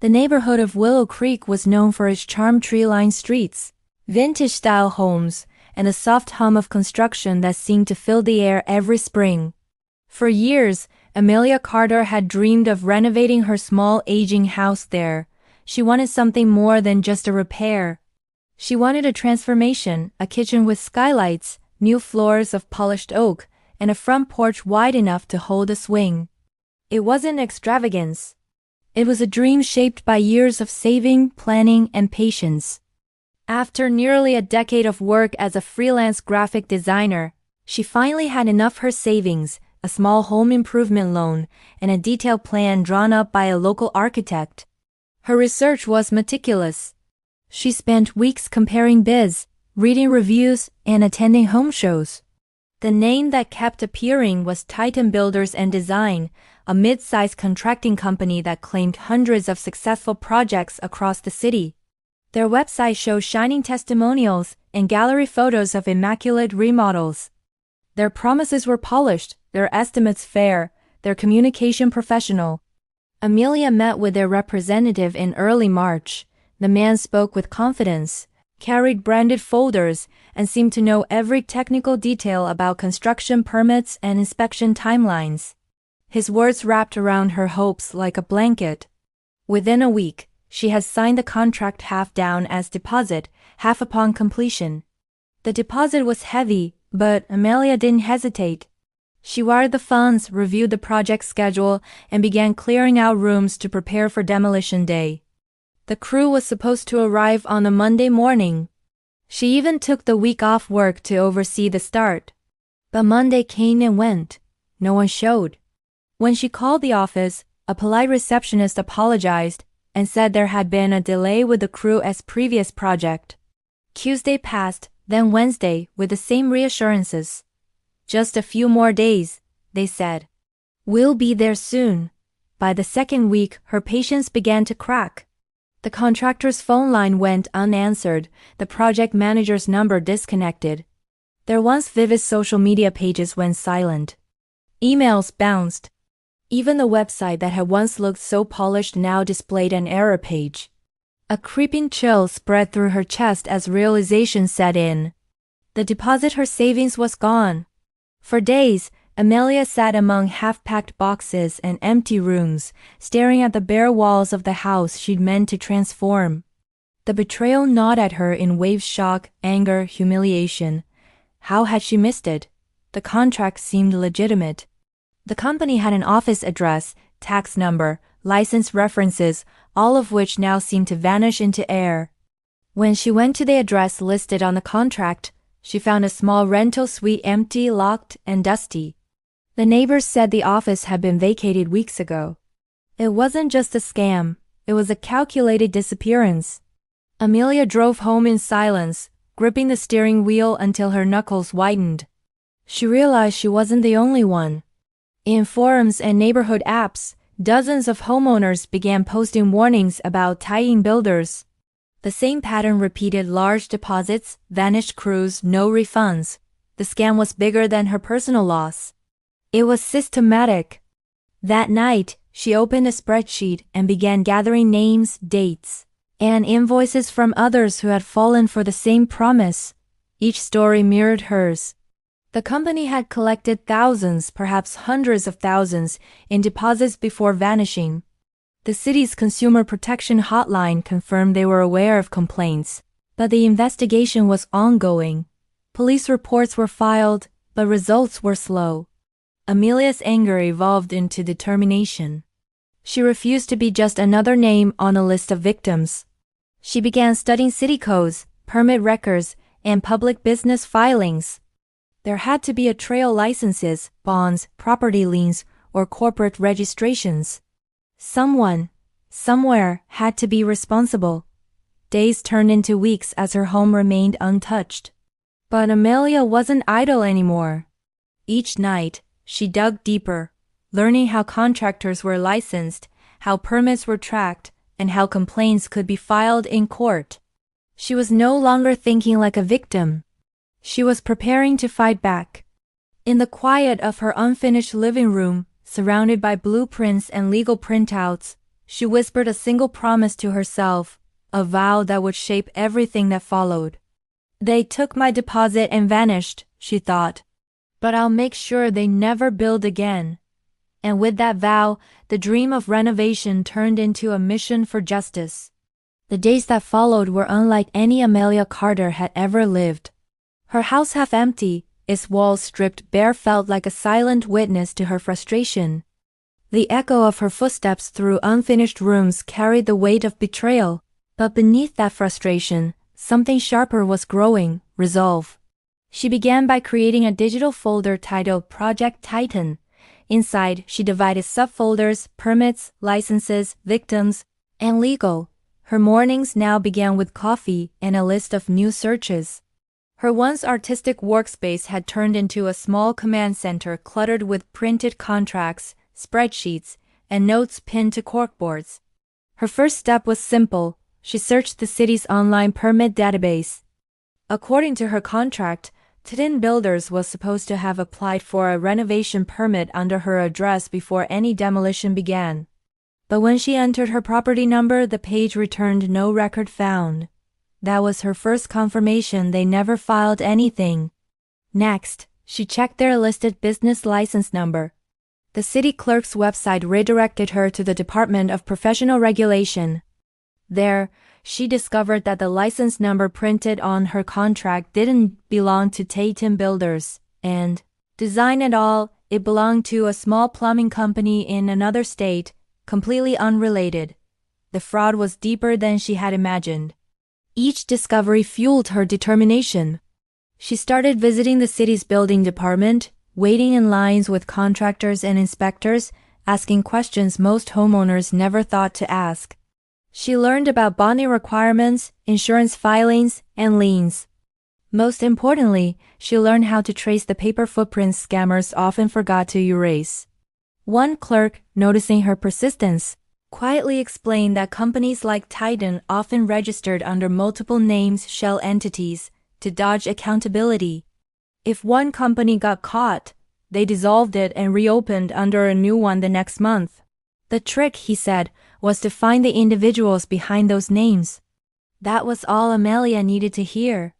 The neighborhood of Willow Creek was known for its charmed tree-lined streets, vintage-style homes, and the soft hum of construction that seemed to fill the air every spring. For years, Amelia Carter had dreamed of renovating her small aging house there. She wanted something more than just a repair. She wanted a transformation, a kitchen with skylights, new floors of polished oak, and a front porch wide enough to hold a swing. It wasn't extravagance. It was a dream shaped by years of saving, planning, and patience. After nearly a decade of work as a freelance graphic designer, she finally had enough of her savings, a small home improvement loan, and a detailed plan drawn up by a local architect. Her research was meticulous. She spent weeks comparing bids, reading reviews, and attending home shows. The name that kept appearing was Titan Builders and Design, a mid-sized contracting company that claimed hundreds of successful projects across the city. Their website showed shining testimonials and gallery photos of immaculate remodels. Their promises were polished, their estimates fair, their communication professional. Amelia met with their representative in early March. The man spoke with confidence, carried branded folders, and seemed to know every technical detail about construction permits and inspection timelines. His words wrapped around her hopes like a blanket. Within a week, she had signed the contract half down as deposit, half upon completion. The deposit was heavy, but Amelia didn't hesitate. She wired the funds, reviewed the project schedule, and began clearing out rooms to prepare for demolition day. The crew was supposed to arrive on a Monday morning. She even took the week off work to oversee the start. But Monday came and went. No one showed. When she called the office, a polite receptionist apologized and said there had been a delay with the crew as previous project. Tuesday passed, then Wednesday, with the same reassurances. Just a few more days, they said. We'll be there soon. By the second week, her patience began to crack. The contractor's phone line went unanswered, the project manager's number disconnected. Their once vivid social media pages went silent. Emails bounced. Even the website that had once looked so polished now displayed an error page. A creeping chill spread through her chest as realization set in. The deposit her savings was gone. For days, Amelia sat among half-packed boxes and empty rooms, staring at the bare walls of the house she'd meant to transform. The betrayal gnawed at her in waves: shock, anger, humiliation. How had she missed it? The contract seemed legitimate. The company had an office address, tax number, license references, all of which now seemed to vanish into air. When she went to the address listed on the contract, she found a small rental suite empty, locked, and dusty. The neighbors said the office had been vacated weeks ago. It wasn't just a scam, it was a calculated disappearance. Amelia drove home in silence, gripping the steering wheel until her knuckles whitened. She realized she wasn't the only one. In forums and neighborhood apps, dozens of homeowners began posting warnings about Titan builders. The same pattern repeated: large deposits, vanished crews, no refunds. The scam was bigger than her personal loss. It was systematic. That night, she opened a spreadsheet and began gathering names, dates, and invoices from others who had fallen for the same promise. Each story mirrored hers. The company had collected thousands, perhaps hundreds of thousands, in deposits before vanishing. The city's consumer protection hotline confirmed they were aware of complaints, but the investigation was ongoing. Police reports were filed, but results were slow. Amelia's anger evolved into determination. She refused to be just another name on a list of victims. She began studying city codes, permit records, and public business filings. There had to be a trail: licenses, bonds, property liens, or corporate registrations. Someone, somewhere, had to be responsible. Days turned into weeks as her home remained untouched. But Amelia wasn't idle anymore. Each night, she dug deeper, learning how contractors were licensed, how permits were tracked, and how complaints could be filed in court. She was no longer thinking like a victim. She was preparing to fight back. In the quiet of her unfinished living room, surrounded by blueprints and legal printouts, She whispered a single promise to herself, a vow that would shape everything that followed. They took my deposit and vanished, she thought. But I'll make sure they never build again. And with that vow, the dream of renovation turned into a mission for justice. The days that followed were unlike any Amelia Carter had ever lived. Her house half empty, its walls stripped bare felt like a silent witness to her frustration. The echo of her footsteps through unfinished rooms carried the weight of betrayal, but beneath that frustration, something sharper was growing, resolve. She began by creating a digital folder titled Project Titan. Inside, she divided subfolders, permits, licenses, victims, and legal. Her mornings now began with coffee and a list of new searches. Her once artistic workspace had turned into a small command center cluttered with printed contracts, spreadsheets, and notes pinned to corkboards. Her first step was simple. She searched the city's online permit database. According to her contract, Titan Builders was supposed to have applied for a renovation permit under her address before any demolition began. But when she entered her property number, the page returned no record found. That was her first confirmation they never filed anything. Next, she checked their listed business license number. The city clerk's website redirected her to the Department of Professional Regulation. There, she discovered that the license number printed on her contract didn't belong to Titan Builders, and, design and all, it belonged to a small plumbing company in another state, completely unrelated. The fraud was deeper than she had imagined. Each discovery fueled her determination. She started visiting the city's building department, waiting in lines with contractors and inspectors, asking questions most homeowners never thought to ask. She learned about bonding requirements, insurance filings, and liens. Most importantly, she learned how to trace the paper footprints scammers often forgot to erase. One clerk, noticing her persistence, quietly explained that companies like Titan often registered under multiple names shell entities to dodge accountability. If one company got caught, they dissolved it and reopened under a new one the next month. The trick, he said, was to find the individuals behind those names. That was all Amelia needed to hear.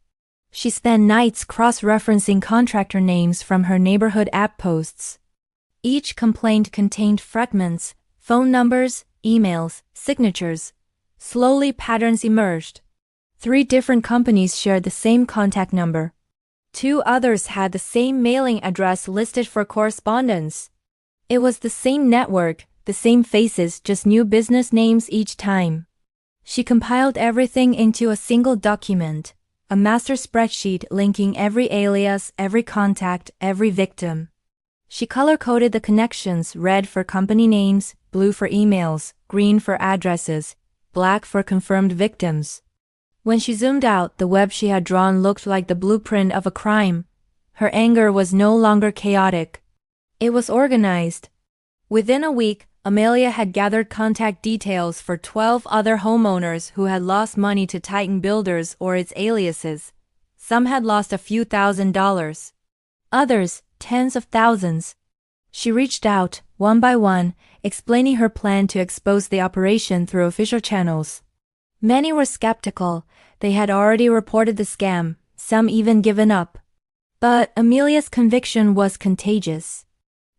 She spent nights cross-referencing contractor names from her neighborhood app posts. Each complaint contained fragments, phone numbers, emails, signatures. Slowly patterns emerged. 3 different companies shared the same contact number. 2 others had the same mailing address listed for correspondence. It was the same network, the same faces, just new business names each time. She compiled everything into a single document, a master spreadsheet linking every alias, every contact, every victim. She color-coded the connections, red for company names, blue for emails, green for addresses, black for confirmed victims. When she zoomed out, the web she had drawn looked like the blueprint of a crime. Her anger was no longer chaotic. It was organized. Within a week, Amelia had gathered contact details for 12 other homeowners who had lost money to Titan Builders or its aliases. Some had lost a few $1,000s. Others, tens of thousands. She reached out, one by one, explaining her plan to expose the operation through official channels. Many were skeptical. They had already reported the scam, some even given up. But Amelia's conviction was contagious.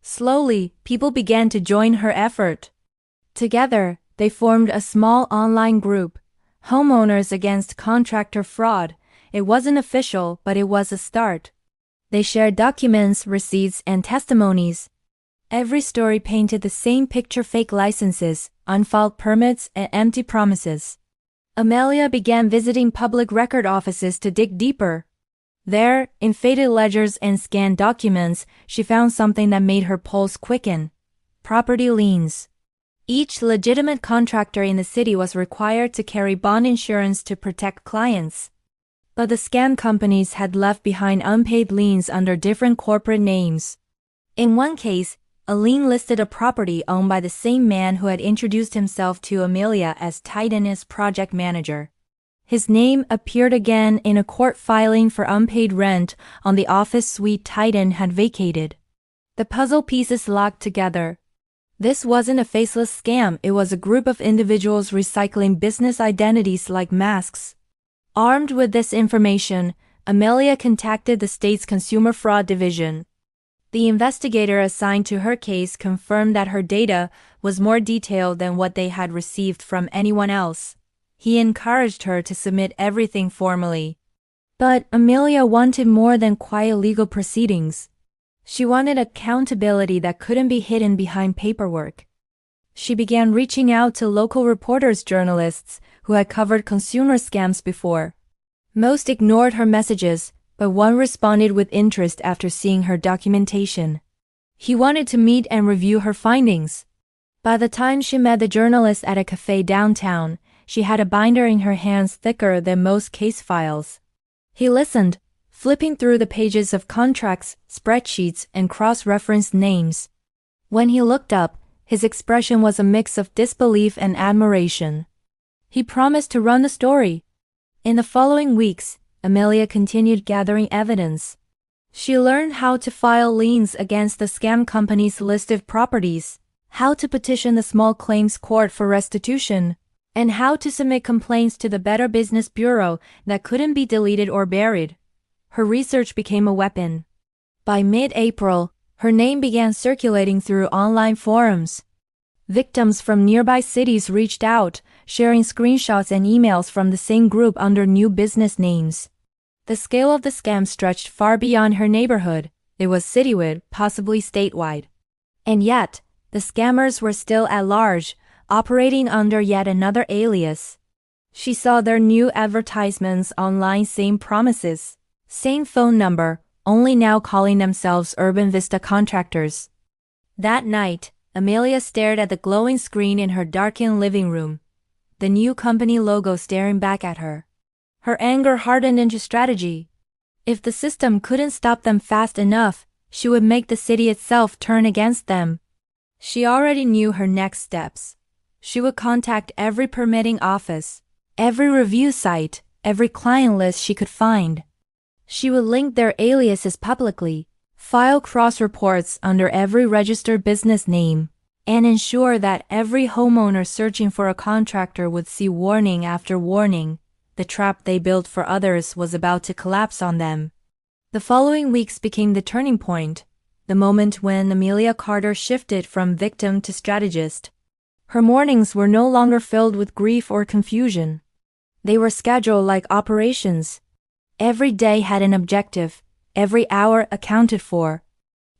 Slowly, people began to join her effort. Together, they formed a small online group, Homeowners Against Contractor Fraud. It wasn't official, but it was a start. They shared documents, receipts, and testimonies. Every story painted the same picture: fake licenses, unfiled permits, and empty promises. Amelia began visiting public record offices to dig deeper. There, in faded ledgers and scanned documents, she found something that made her pulse quicken: property liens. Each legitimate contractor in the city was required to carry bond insurance to protect clients. But the scam companies had left behind unpaid liens under different corporate names. In one case, a lien listed a property owned by the same man who had introduced himself to Amelia as Titan's project manager. His name appeared again in a court filing for unpaid rent on the office suite Titan had vacated. The puzzle pieces locked together. This wasn't a faceless scam, it was a group of individuals recycling business identities like masks. Armed with this information, Amelia contacted the state's Consumer Fraud Division. The investigator assigned to her case confirmed that her data was more detailed than what they had received from anyone else. He encouraged her to submit everything formally. But Amelia wanted more than quiet legal proceedings. She wanted accountability that couldn't be hidden behind paperwork. She began reaching out to local reporters, journalists who had covered consumer scams before. Most ignored her messages, but one responded with interest after seeing her documentation. He wanted to meet and review her findings. By the time she met the journalist at a cafe downtown, she had a binder in her hands thicker than most case files. He listened, flipping through the pages of contracts, spreadsheets, and cross-referenced names. When he looked up, his expression was a mix of disbelief and admiration. He promised to run the story. In the following weeks, Amelia continued gathering evidence. She learned how to file liens against the scam company's listed properties, how to petition the small claims court for restitution, and how to submit complaints to the Better Business Bureau that couldn't be deleted or buried. Her research became a weapon. By mid-April, her name began circulating through online forums. Victims from nearby cities reached out, sharing screenshots and emails from the same group under new business names. The scale of the scam stretched far beyond her neighborhood. It was citywide, possibly statewide. And yet, the scammers were still at large, operating under yet another alias. She saw their new advertisements online, same promises, same phone number, only now calling themselves Urban Vista Contractors. That night, Amelia stared at the glowing screen in her darkened living room, the new company logo staring back at her. Her anger hardened into strategy. If the system couldn't stop them fast enough, she would make the city itself turn against them. She already knew her next steps. She would contact every permitting office, every review site, every client list she could find. She would link their aliases publicly, file cross-reports under every registered business name, and ensure that every homeowner searching for a contractor would see warning after warning. The trap they built for others was about to collapse on them. The following weeks became the turning point, the moment when Amelia Carter shifted from victim to strategist. Her mornings were no longer filled with grief or confusion. They were scheduled like operations. Every day had an objective, every hour accounted for.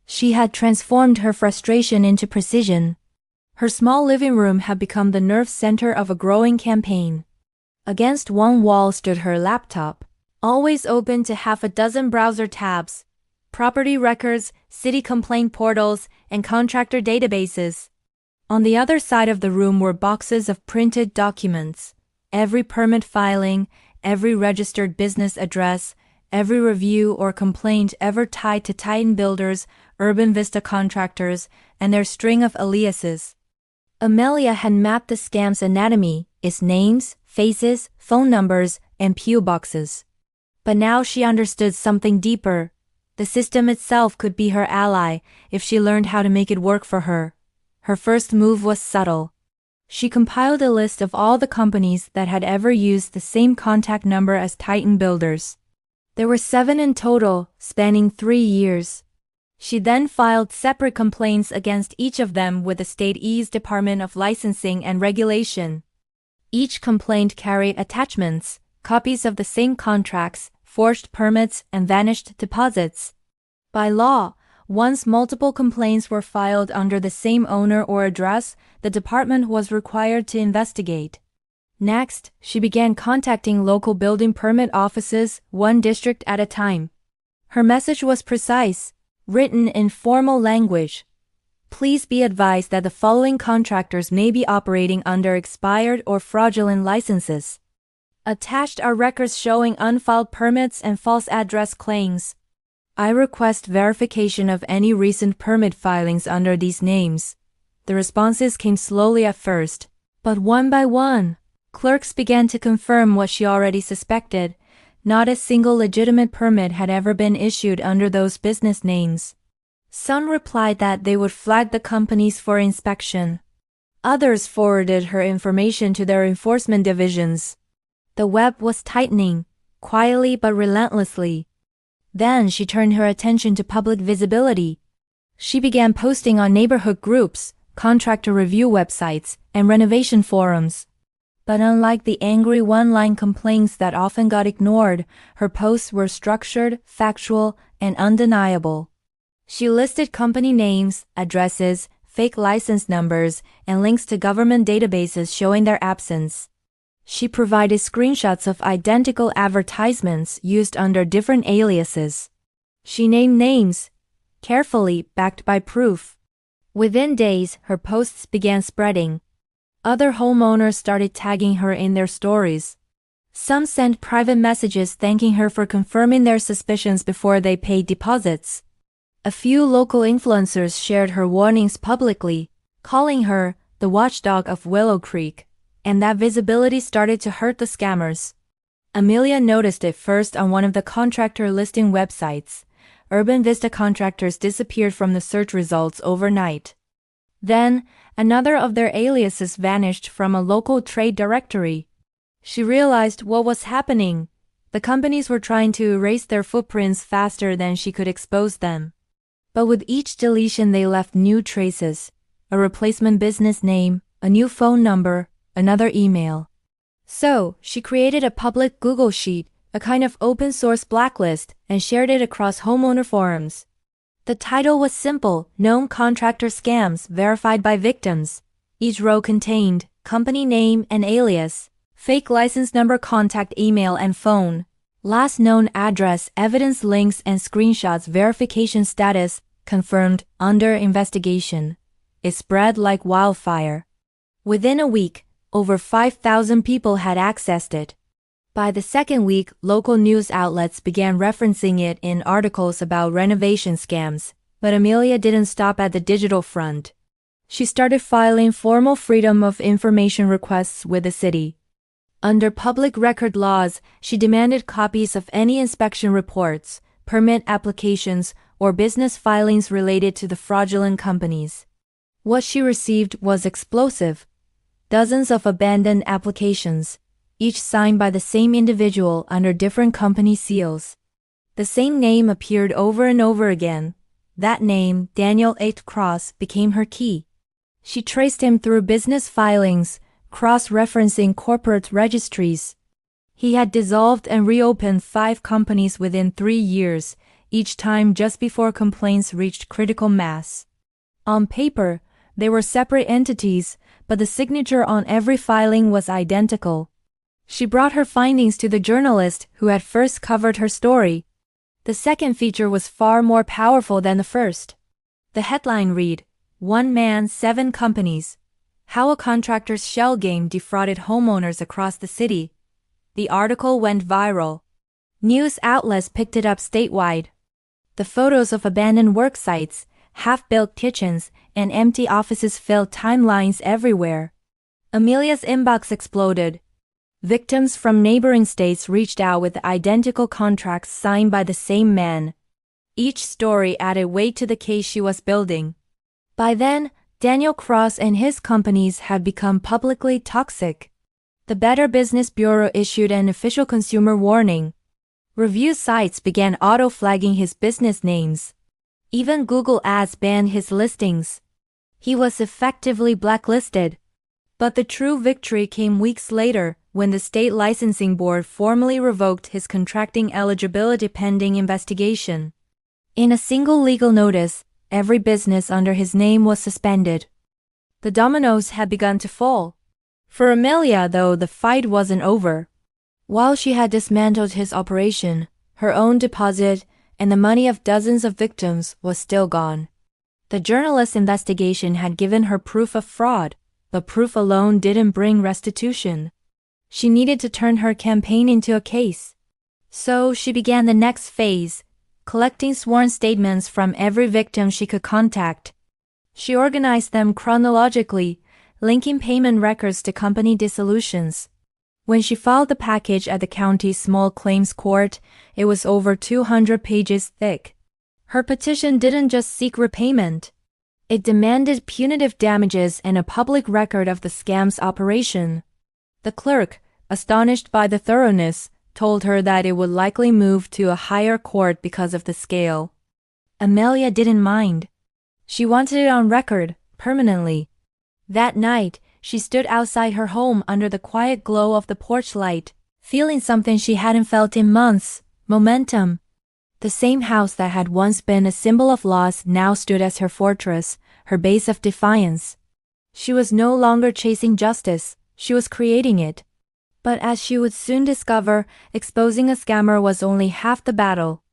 She had transformed her frustration into precision. Her small living room had become the nerve center of a growing campaign. Against one wall stood her laptop, always open to half a dozen browser tabs, property records, city complaint portals, and contractor databases. On the other side of the room were boxes of printed documents, every permit filing, every registered business address, every review or complaint ever tied to Titan Builders, Urban Vista Contractors, and their string of aliases. Amelia had mapped the scam's anatomy, its names, faces, phone numbers, and P.O. boxes. But now she understood something deeper. The system itself could be her ally if she learned how to make it work for her. Her first move was subtle. She compiled a list of all the companies that had ever used the same contact number as Titan Builders. There were 7 in total, spanning 3 years. She then filed separate complaints against each of them with the state's Department of Licensing and Regulation. Each complaint carried attachments, copies of the same contracts, forged permits, and vanished deposits. By law, once multiple complaints were filed under the same owner or address, the department was required to investigate. Next, she began contacting local building permit offices, one district at a time. Her message was precise, written in formal language. Please be advised that the following contractors may be operating under expired or fraudulent licenses. Attached are records showing unfiled permits and false address claims. I request verification of any recent permit filings under these names. The responses came slowly at first, but one by one, clerks began to confirm what she already suspected. Not a single legitimate permit had ever been issued under those business names. Some replied that they would flag the companies for inspection. Others forwarded her information to their enforcement divisions. The web was tightening, quietly but relentlessly. Then she turned her attention to public visibility. She began posting on neighborhood groups, contractor review websites, and renovation forums. But unlike the angry one-line complaints that often got ignored, her posts were structured, factual, and undeniable. She listed company names, addresses, fake license numbers, and links to government databases showing their absence. She provided screenshots of identical advertisements used under different aliases. She named names, carefully backed by proof. Within days, her posts began spreading. Other homeowners started tagging her in their stories. Some sent private messages thanking her for confirming their suspicions before they paid deposits. A few local influencers shared her warnings publicly, calling her the watchdog of Willow Creek, and that visibility started to hurt the scammers. Amelia noticed it first on one of the contractor listing websites. Urban Vista contractors disappeared from the search results overnight. Then, another of their aliases vanished from a local trade directory. She realized what was happening. The companies were trying to erase their footprints faster than she could expose them. But with each deletion they left new traces, a replacement business name, a new phone number, another email. So, she created a public Google sheet, a kind of open-source blacklist, and shared it across homeowner forums. The title was simple: Known Contractor Scams Verified by Victims. Each row contained company name and alias, fake license number, contact email and phone, last known address, evidence links and screenshots, verification status, confirmed, under investigation. It spread like wildfire. Within a week, over 5,000 people had accessed it. By the second week, local news outlets began referencing it in articles about renovation scams, but Amelia didn't stop at the digital front. She started filing formal Freedom of Information requests with the city. Under public record laws, she demanded copies of any inspection reports, permit applications, or business filings related to the fraudulent companies. What she received was explosive. Dozens of abandoned applications, each signed by the same individual under different company seals. The same name appeared over and over again. That name, Daniel H. Cross, became her key. She traced him through business filings, cross-referencing corporate registries. He had dissolved and reopened 5 companies within 3 years, each time just before complaints reached critical mass. On paper, they were separate entities, but the signature on every filing was identical. She brought her findings to the journalist who had first covered her story. The second feature was far more powerful than the first. The headline read, "One Man, 7 Companies. How a Contractor's Shell Game Defrauded Homeowners Across the City." The article went viral. News outlets picked it up statewide. The photos of abandoned work sites, half-built kitchens, and empty offices filled timelines everywhere. Amelia's inbox exploded. Victims from neighboring states reached out with identical contracts signed by the same man. Each story added weight to the case she was building. By then, Daniel Cross and his companies had become publicly toxic. The Better Business Bureau issued an official consumer warning. Review sites began auto-flagging his business names. Even Google Ads banned his listings. He was effectively blacklisted. But the true victory came weeks later, when the state licensing board formally revoked his contracting eligibility pending investigation. In a single legal notice, every business under his name was suspended. The dominoes had begun to fall. For Amelia, though, the fight wasn't over. While she had dismantled his operation, her own deposit and the money of dozens of victims was still gone. The journalist's investigation had given her proof of fraud, but proof alone didn't bring restitution. She needed to turn her campaign into a case. So she began the next phase, collecting sworn statements from every victim she could contact. She organized them chronologically, linking payment records to company dissolutions. When she filed the package at the county small claims court, it was over 200 pages thick. Her petition didn't just seek repayment. It demanded punitive damages and a public record of the scam's operation. The clerk, astonished by the thoroughness, told her that it would likely move to a higher court because of the scale. Amelia didn't mind. She wanted it on record, permanently. That night, she stood outside her home under the quiet glow of the porch light, feeling something she hadn't felt in months: momentum. The same house that had once been a symbol of loss now stood as her fortress, her base of defiance. She was no longer chasing justice, she was creating it. But as she would soon discover, exposing a scammer was only half the battle.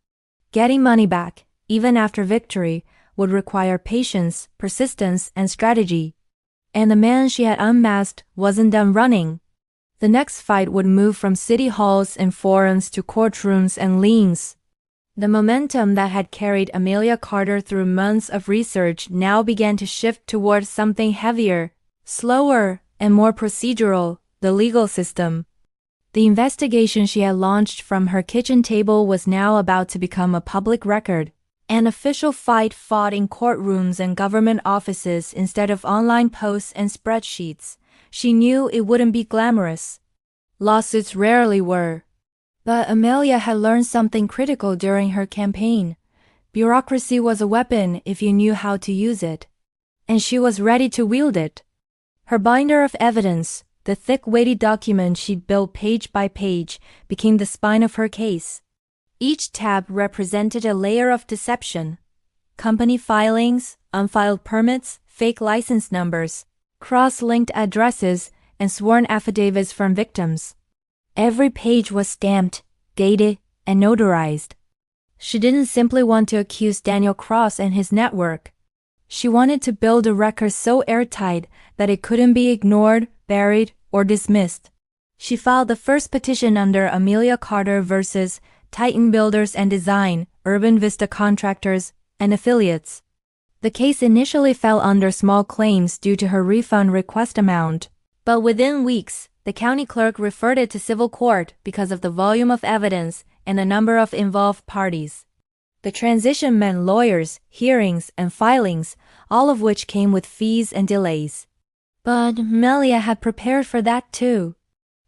Getting money back, even after victory, would require patience, persistence, and strategy. And the man she had unmasked wasn't done running. The next fight would move from city halls and forums to courtrooms and liens. The momentum that had carried Amelia Carter through months of research now began to shift towards something heavier, slower, and more procedural: the legal system. The investigation she had launched from her kitchen table was now about to become a public record, an official fight fought in courtrooms and government offices instead of online posts and spreadsheets. She knew it wouldn't be glamorous. Lawsuits rarely were. But Amelia had learned something critical during her campaign. Bureaucracy was a weapon if you knew how to use it. And she was ready to wield it. Her binder of evidence, the thick weighty document she'd built page by page, became the spine of her case. Each tab represented a layer of deception: company filings, unfiled permits, fake license numbers, cross-linked addresses, and sworn affidavits from victims. Every page was stamped, dated, and notarized. She didn't simply want to accuse Daniel Cross and his network. She wanted to build a record so airtight that it couldn't be ignored, buried, or dismissed. She filed the first petition under Amelia Carter versus Titan Builders and Design, Urban Vista Contractors, and Affiliates. The case initially fell under small claims due to her refund request amount, but within weeks, the county clerk referred it to civil court because of the volume of evidence and the number of involved parties. The transition meant lawyers, hearings, and filings, all of which came with fees and delays. But Amelia had prepared for that too.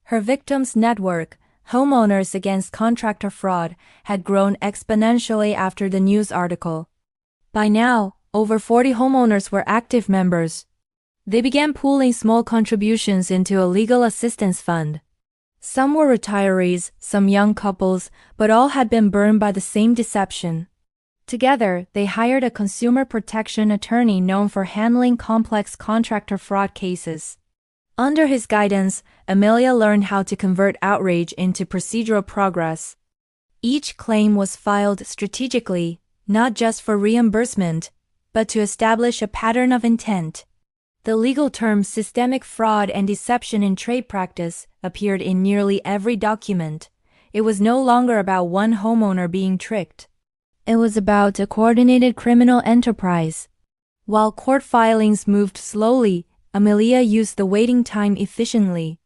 Her victims' network, Homeowners Against Contractor Fraud, had grown exponentially after the news article. By now, over 40 homeowners were active members. They began pooling small contributions into a legal assistance fund. Some were retirees, some young couples, but all had been burned by the same deception. Together, they hired a consumer protection attorney known for handling complex contractor fraud cases. Under his guidance, Amelia learned how to convert outrage into procedural progress. Each claim was filed strategically, not just for reimbursement, but to establish a pattern of intent. The legal term systemic fraud and deception in trade practice appeared in nearly every document. It was no longer about one homeowner being tricked. It was about a coordinated criminal enterprise. While court filings moved slowly, Amelia used the waiting time efficiently.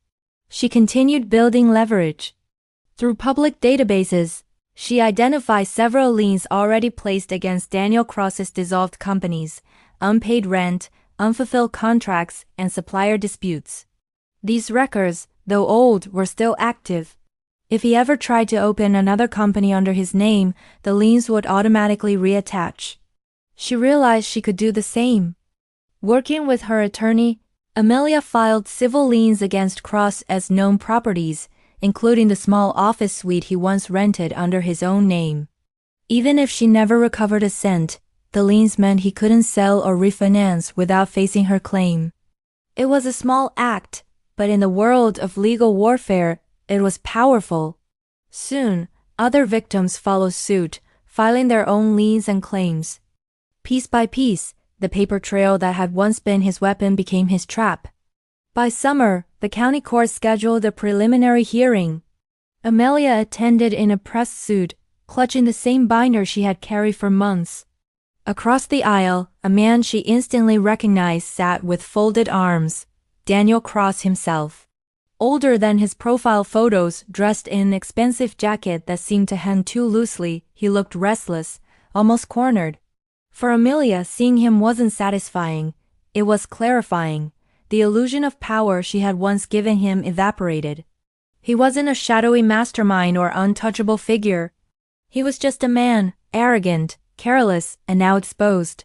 She continued building leverage. Through public databases, she identified several liens already placed against Daniel Cross's dissolved companies: unpaid rent, unfulfilled contracts, and supplier disputes. These records, though old, were still active. If he ever tried to open another company under his name, the liens would automatically reattach. She realized she could do the same. Working with her attorney, Amelia filed civil liens against Cross as known properties, including the small office suite he once rented under his own name. Even if she never recovered a cent, the liens meant he couldn't sell or refinance without facing her claim. It was a small act, but in the world of legal warfare, it was powerful. Soon, other victims followed suit, filing their own liens and claims. Piece by piece, the paper trail that had once been his weapon became his trap. By summer, the county court scheduled a preliminary hearing. Amelia attended in a press suit, clutching the same binder she had carried for months. Across the aisle, a man she instantly recognized sat with folded arms: Daniel Cross himself. Older than his profile photos, dressed in an expensive jacket that seemed to hang too loosely, he looked restless, almost cornered. For Amelia, seeing him wasn't satisfying. It was clarifying. The illusion of power she had once given him evaporated. He wasn't a shadowy mastermind or untouchable figure. He was just a man, arrogant, careless, and now exposed.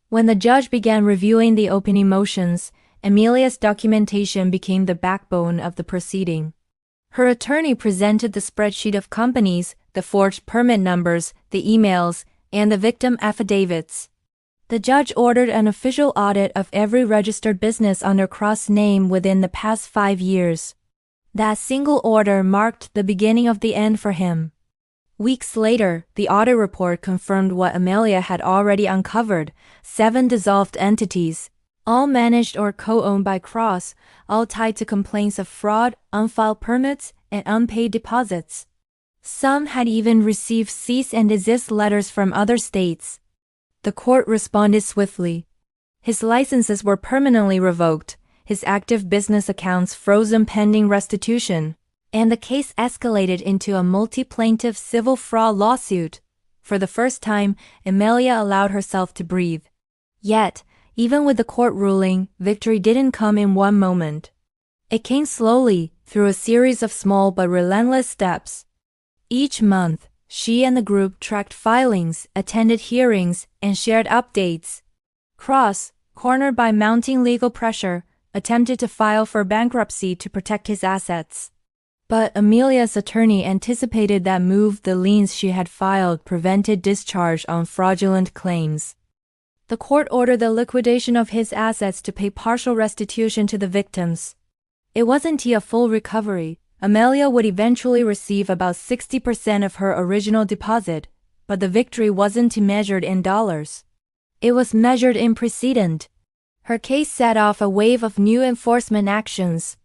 When the judge began reviewing the opening motions, Amelia's documentation became the backbone of the proceeding. Her attorney presented the spreadsheet of companies, the forged permit numbers, the emails, and the victim affidavits. The judge ordered an official audit of every registered business under Cross' name within the past 5 years. That single order marked the beginning of the end for him. Weeks later, the audit report confirmed what Amelia had already uncovered: 7 dissolved entities, all managed or co-owned by Cross, all tied to complaints of fraud, unfiled permits, and unpaid deposits. Some had even received cease and desist letters from other states. The court responded swiftly. His licenses were permanently revoked, his active business accounts frozen pending restitution, and the case escalated into a multi-plaintiff civil fraud lawsuit. For the first time, Amelia allowed herself to breathe. Yet, even with the court ruling, victory didn't come in one moment. It came slowly, through a series of small but relentless steps. Each month, she and the group tracked filings, attended hearings, and shared updates. Cross, cornered by mounting legal pressure, attempted to file for bankruptcy to protect his assets. But Amelia's attorney anticipated that move. The liens she had filed prevented discharge on fraudulent claims. The court ordered the liquidation of his assets to pay partial restitution to the victims. It wasn't a full recovery. Amelia would eventually receive about 60% of her original deposit, but the victory wasn't measured in dollars. It was measured in precedent. Her case set off a wave of new enforcement actions.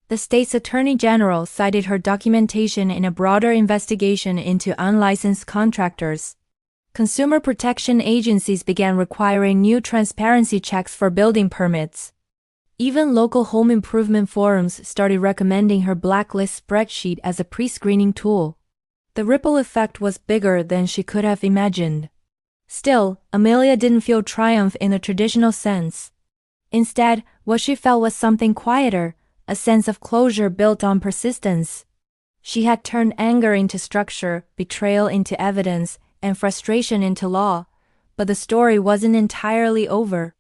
The state's attorney general cited her documentation in a broader investigation into unlicensed contractors. Consumer protection agencies began requiring new transparency checks for building permits. Even local home improvement forums started recommending her blacklist spreadsheet as a pre-screening tool. The ripple effect was bigger than she could have imagined. Still, Amelia didn't feel triumph in the traditional sense. Instead, what she felt was something quieter, a sense of closure built on persistence. She had turned anger into structure, betrayal into evidence, and frustration into law, but the story wasn't entirely over.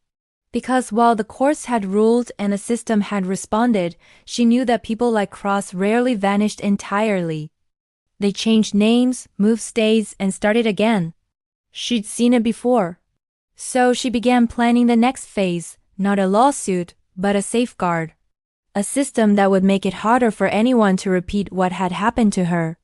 Because while the courts had ruled and the system had responded, she knew that people like Cross rarely vanished entirely. They changed names, moved states, and started again. She'd seen it before. So she began planning the next phase, not a lawsuit, but a safeguard. A system that would make it harder for anyone to repeat what had happened to her.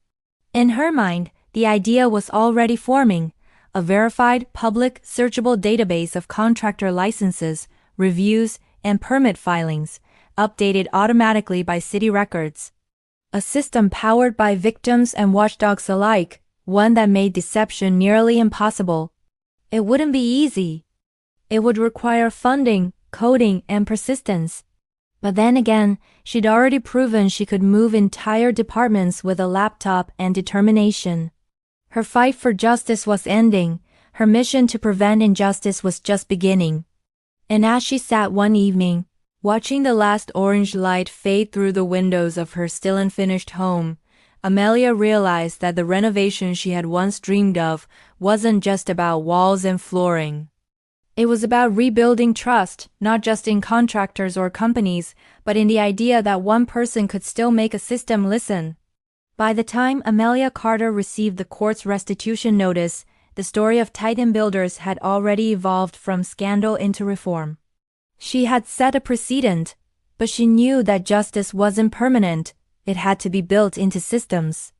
In her mind, the idea was already forming: a verified, public, searchable database of contractor licenses, reviews, and permit filings, updated automatically by city records. A system powered by victims and watchdogs alike, one that made deception nearly impossible. It wouldn't be easy. It would require funding, coding, and persistence. But then again, she'd already proven she could move entire departments with a laptop and determination. Her fight for justice was ending. Her mission to prevent injustice was just beginning. And as she sat one evening, watching the last orange light fade through the windows of her still unfinished home, Amelia realized that the renovation she had once dreamed of wasn't just about walls and flooring. It was about rebuilding trust, not just in contractors or companies, but in the idea that one person could still make a system listen. By the time Amelia Carter received the court's restitution notice, the story of Titan Builders had already evolved from scandal into reform. She had set a precedent, but she knew that justice wasn't permanent. It had to be built into systems.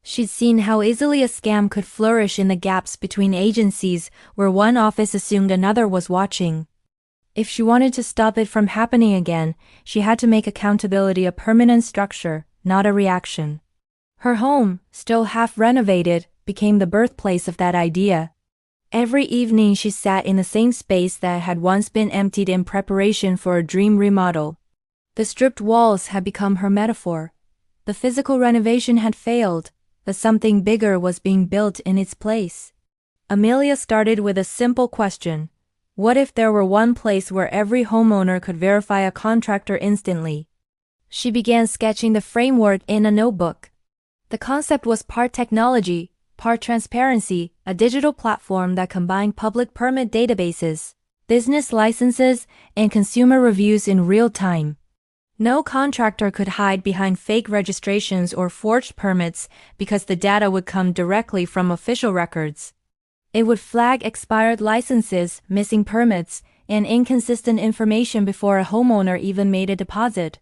She'd seen how easily a scam could flourish in the gaps between agencies where one office assumed another was watching. If she wanted to stop it from happening again, she had to make accountability a permanent structure, not a reaction. Her home, still half renovated, became the birthplace of that idea. Every evening she sat in the same space that had once been emptied in preparation for a dream remodel. The stripped walls had become her metaphor. The physical renovation had failed, but something bigger was being built in its place. Amelia started with a simple question. What if there were one place where every homeowner could verify a contractor instantly? She began sketching the framework in a notebook. The concept was part technology, part transparency, a digital platform that combined public permit databases, business licenses, and consumer reviews in real time. No contractor could hide behind fake registrations or forged permits because the data would come directly from official records. It would flag expired licenses, missing permits, and inconsistent information before a homeowner even made a deposit.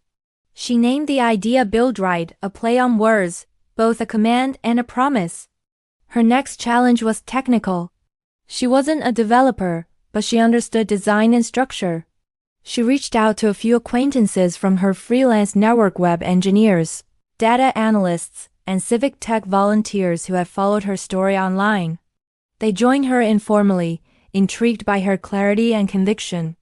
She named the idea BuildRight, a play on words, both a command and a promise. Her next challenge was technical. She wasn't a developer, but she understood design and structure. She reached out to a few acquaintances from her freelance network, web engineers, data analysts, and civic tech volunteers who had followed her story online. They joined her informally, intrigued by her clarity and conviction.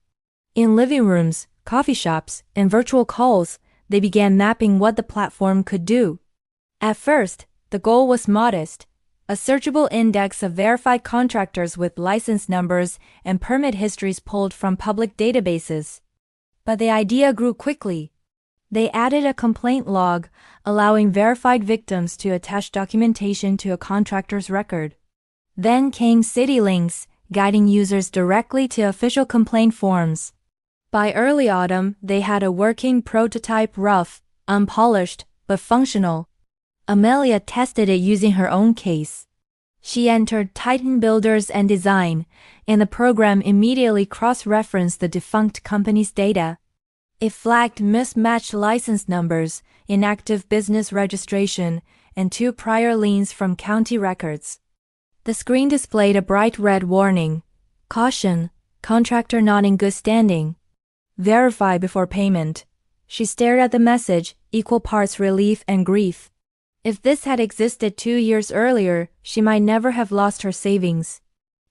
In living rooms, coffee shops, and virtual calls, they began mapping what the platform could do. At first, the goal was modest: a searchable index of verified contractors with license numbers and permit histories pulled from public databases. But the idea grew quickly. They added a complaint log, allowing verified victims to attach documentation to a contractor's record. Then came city links, guiding users directly to official complaint forms. By early autumn, they had a working prototype, rough, unpolished, but functional. Amelia tested it using her own case. She entered Titan Builders and Design, and the program immediately cross-referenced the defunct company's data. It flagged mismatched license numbers, inactive business registration, and 2 prior liens from county records. The screen displayed a bright red warning. Caution, contractor not in good standing. Verify before payment. She stared at the message, equal parts relief and grief. If this had existed 2 years earlier, she might never have lost her savings.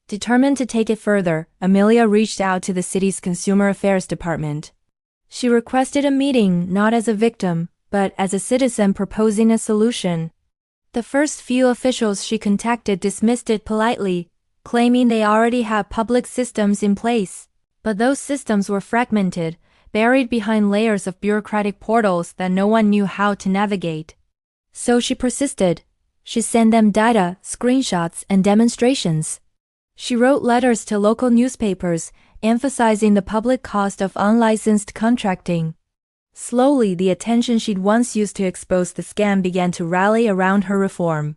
Determined to take it further, Amelia reached out to the city's Consumer Affairs Department. She requested a meeting not as a victim, but as a citizen proposing a solution. The first few officials she contacted dismissed it politely, claiming they already had public systems in place. But those systems were fragmented, buried behind layers of bureaucratic portals that no one knew how to navigate. So she persisted. She sent them data, screenshots, and demonstrations. She wrote letters to local newspapers, emphasizing the public cost of unlicensed contracting. Slowly, the attention she'd once used to expose the scam began to rally around her reform.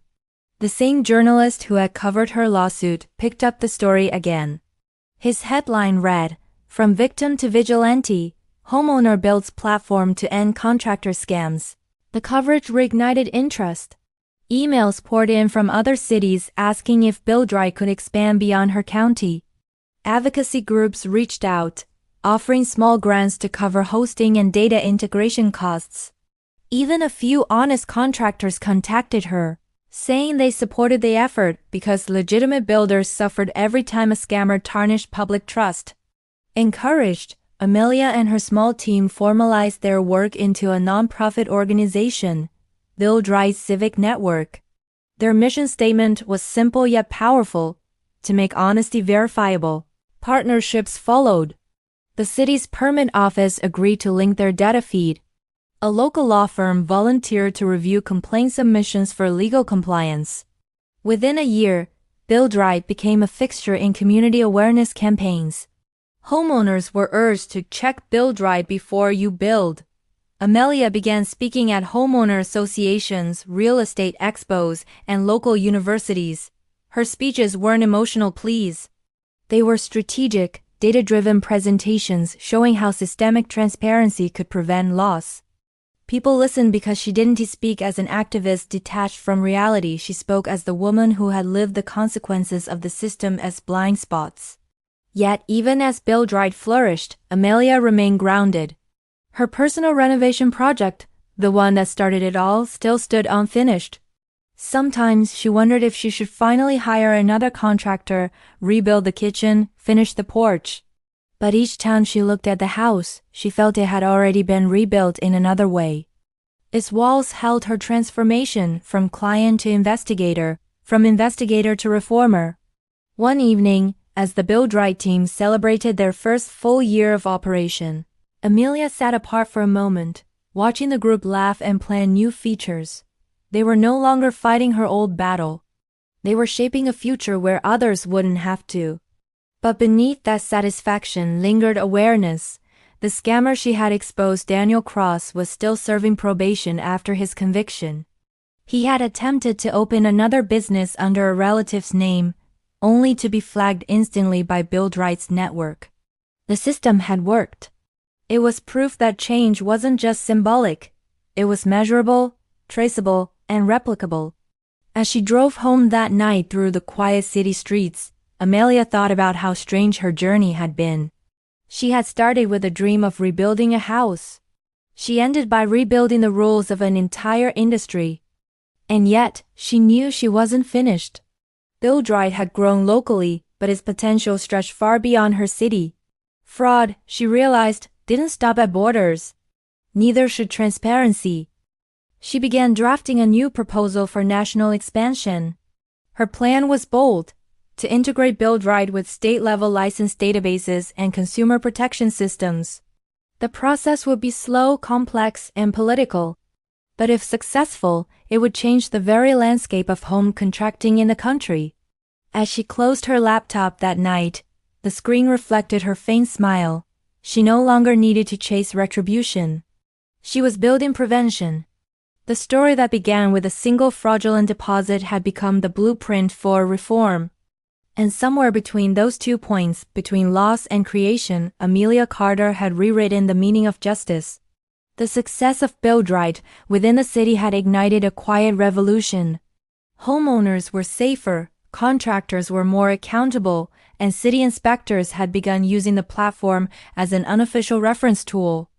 The same journalist who had covered her lawsuit picked up the story again. His headline read, "From Victim to Vigilante, Homeowner Builds Platform to End Contractor Scams." The coverage reignited interest. Emails poured in from other cities asking if BuildRight could expand beyond her county. Advocacy groups reached out, offering small grants to cover hosting and data integration costs. Even a few honest contractors contacted her, saying they supported the effort because legitimate builders suffered every time a scammer tarnished public trust. Encouraged, Amelia and her small team formalized their work into a nonprofit organization, BuildRight Civic Network. Their mission statement was simple yet powerful: to make honesty verifiable. Partnerships followed. The city's permit office agreed to link their data feed. A local law firm volunteered to review complaint submissions for legal compliance. Within a year, BuildRight became a fixture in community awareness campaigns. Homeowners were urged to check BuildRight before you build. Amelia began speaking at homeowner associations, real estate expos, and local universities. Her speeches weren't emotional pleas. They were strategic, data-driven presentations showing how systemic transparency could prevent loss. People listened because she didn't speak as an activist detached from reality. She spoke as the woman who had lived the consequences of the system as blind spots. Yet even as BuildRight flourished, Amelia remained grounded. Her personal renovation project, the one that started it all, still stood unfinished. Sometimes she wondered if she should finally hire another contractor, rebuild the kitchen, finish the porch. But each time she looked at the house, she felt it had already been rebuilt in another way. Its walls held her transformation from client to investigator, from investigator to reformer. One evening, as the BuildRight team celebrated their first full year of operation, Amelia sat apart for a moment, watching the group laugh and plan new features. They were no longer fighting her old battle. They were shaping a future where others wouldn't have to. But beneath that satisfaction lingered awareness. The scammer she had exposed, Daniel Cross, was still serving probation after his conviction. He had attempted to open another business under a relative's name, only to be flagged instantly by BuildRight's network. The system had worked. It was proof that change wasn't just symbolic. It was measurable, traceable, and replicable. As she drove home that night through the quiet city streets, Amelia thought about how strange her journey had been. She had started with a dream of rebuilding a house. She ended by rebuilding the rules of an entire industry. And yet, she knew she wasn't finished. BuildRight had grown locally, but its potential stretched far beyond her city. Fraud, she realized, didn't stop at borders. Neither should transparency. She began drafting a new proposal for national expansion. Her plan was bold: to integrate BuildRight with state-level license databases and consumer protection systems. The process would be slow, complex, and political. But if successful, it would change the very landscape of home contracting in the country. As she closed her laptop that night, the screen reflected her faint smile. She no longer needed to chase retribution. She was building prevention. The story that began with a single fraudulent deposit had become the blueprint for reform. And somewhere between those 2 points, between loss and creation, Amelia Carter had rewritten the meaning of justice. The success of BuildRight within the city had ignited a quiet revolution. Homeowners were safer, contractors were more accountable, and city inspectors had begun using the platform as an unofficial reference tool.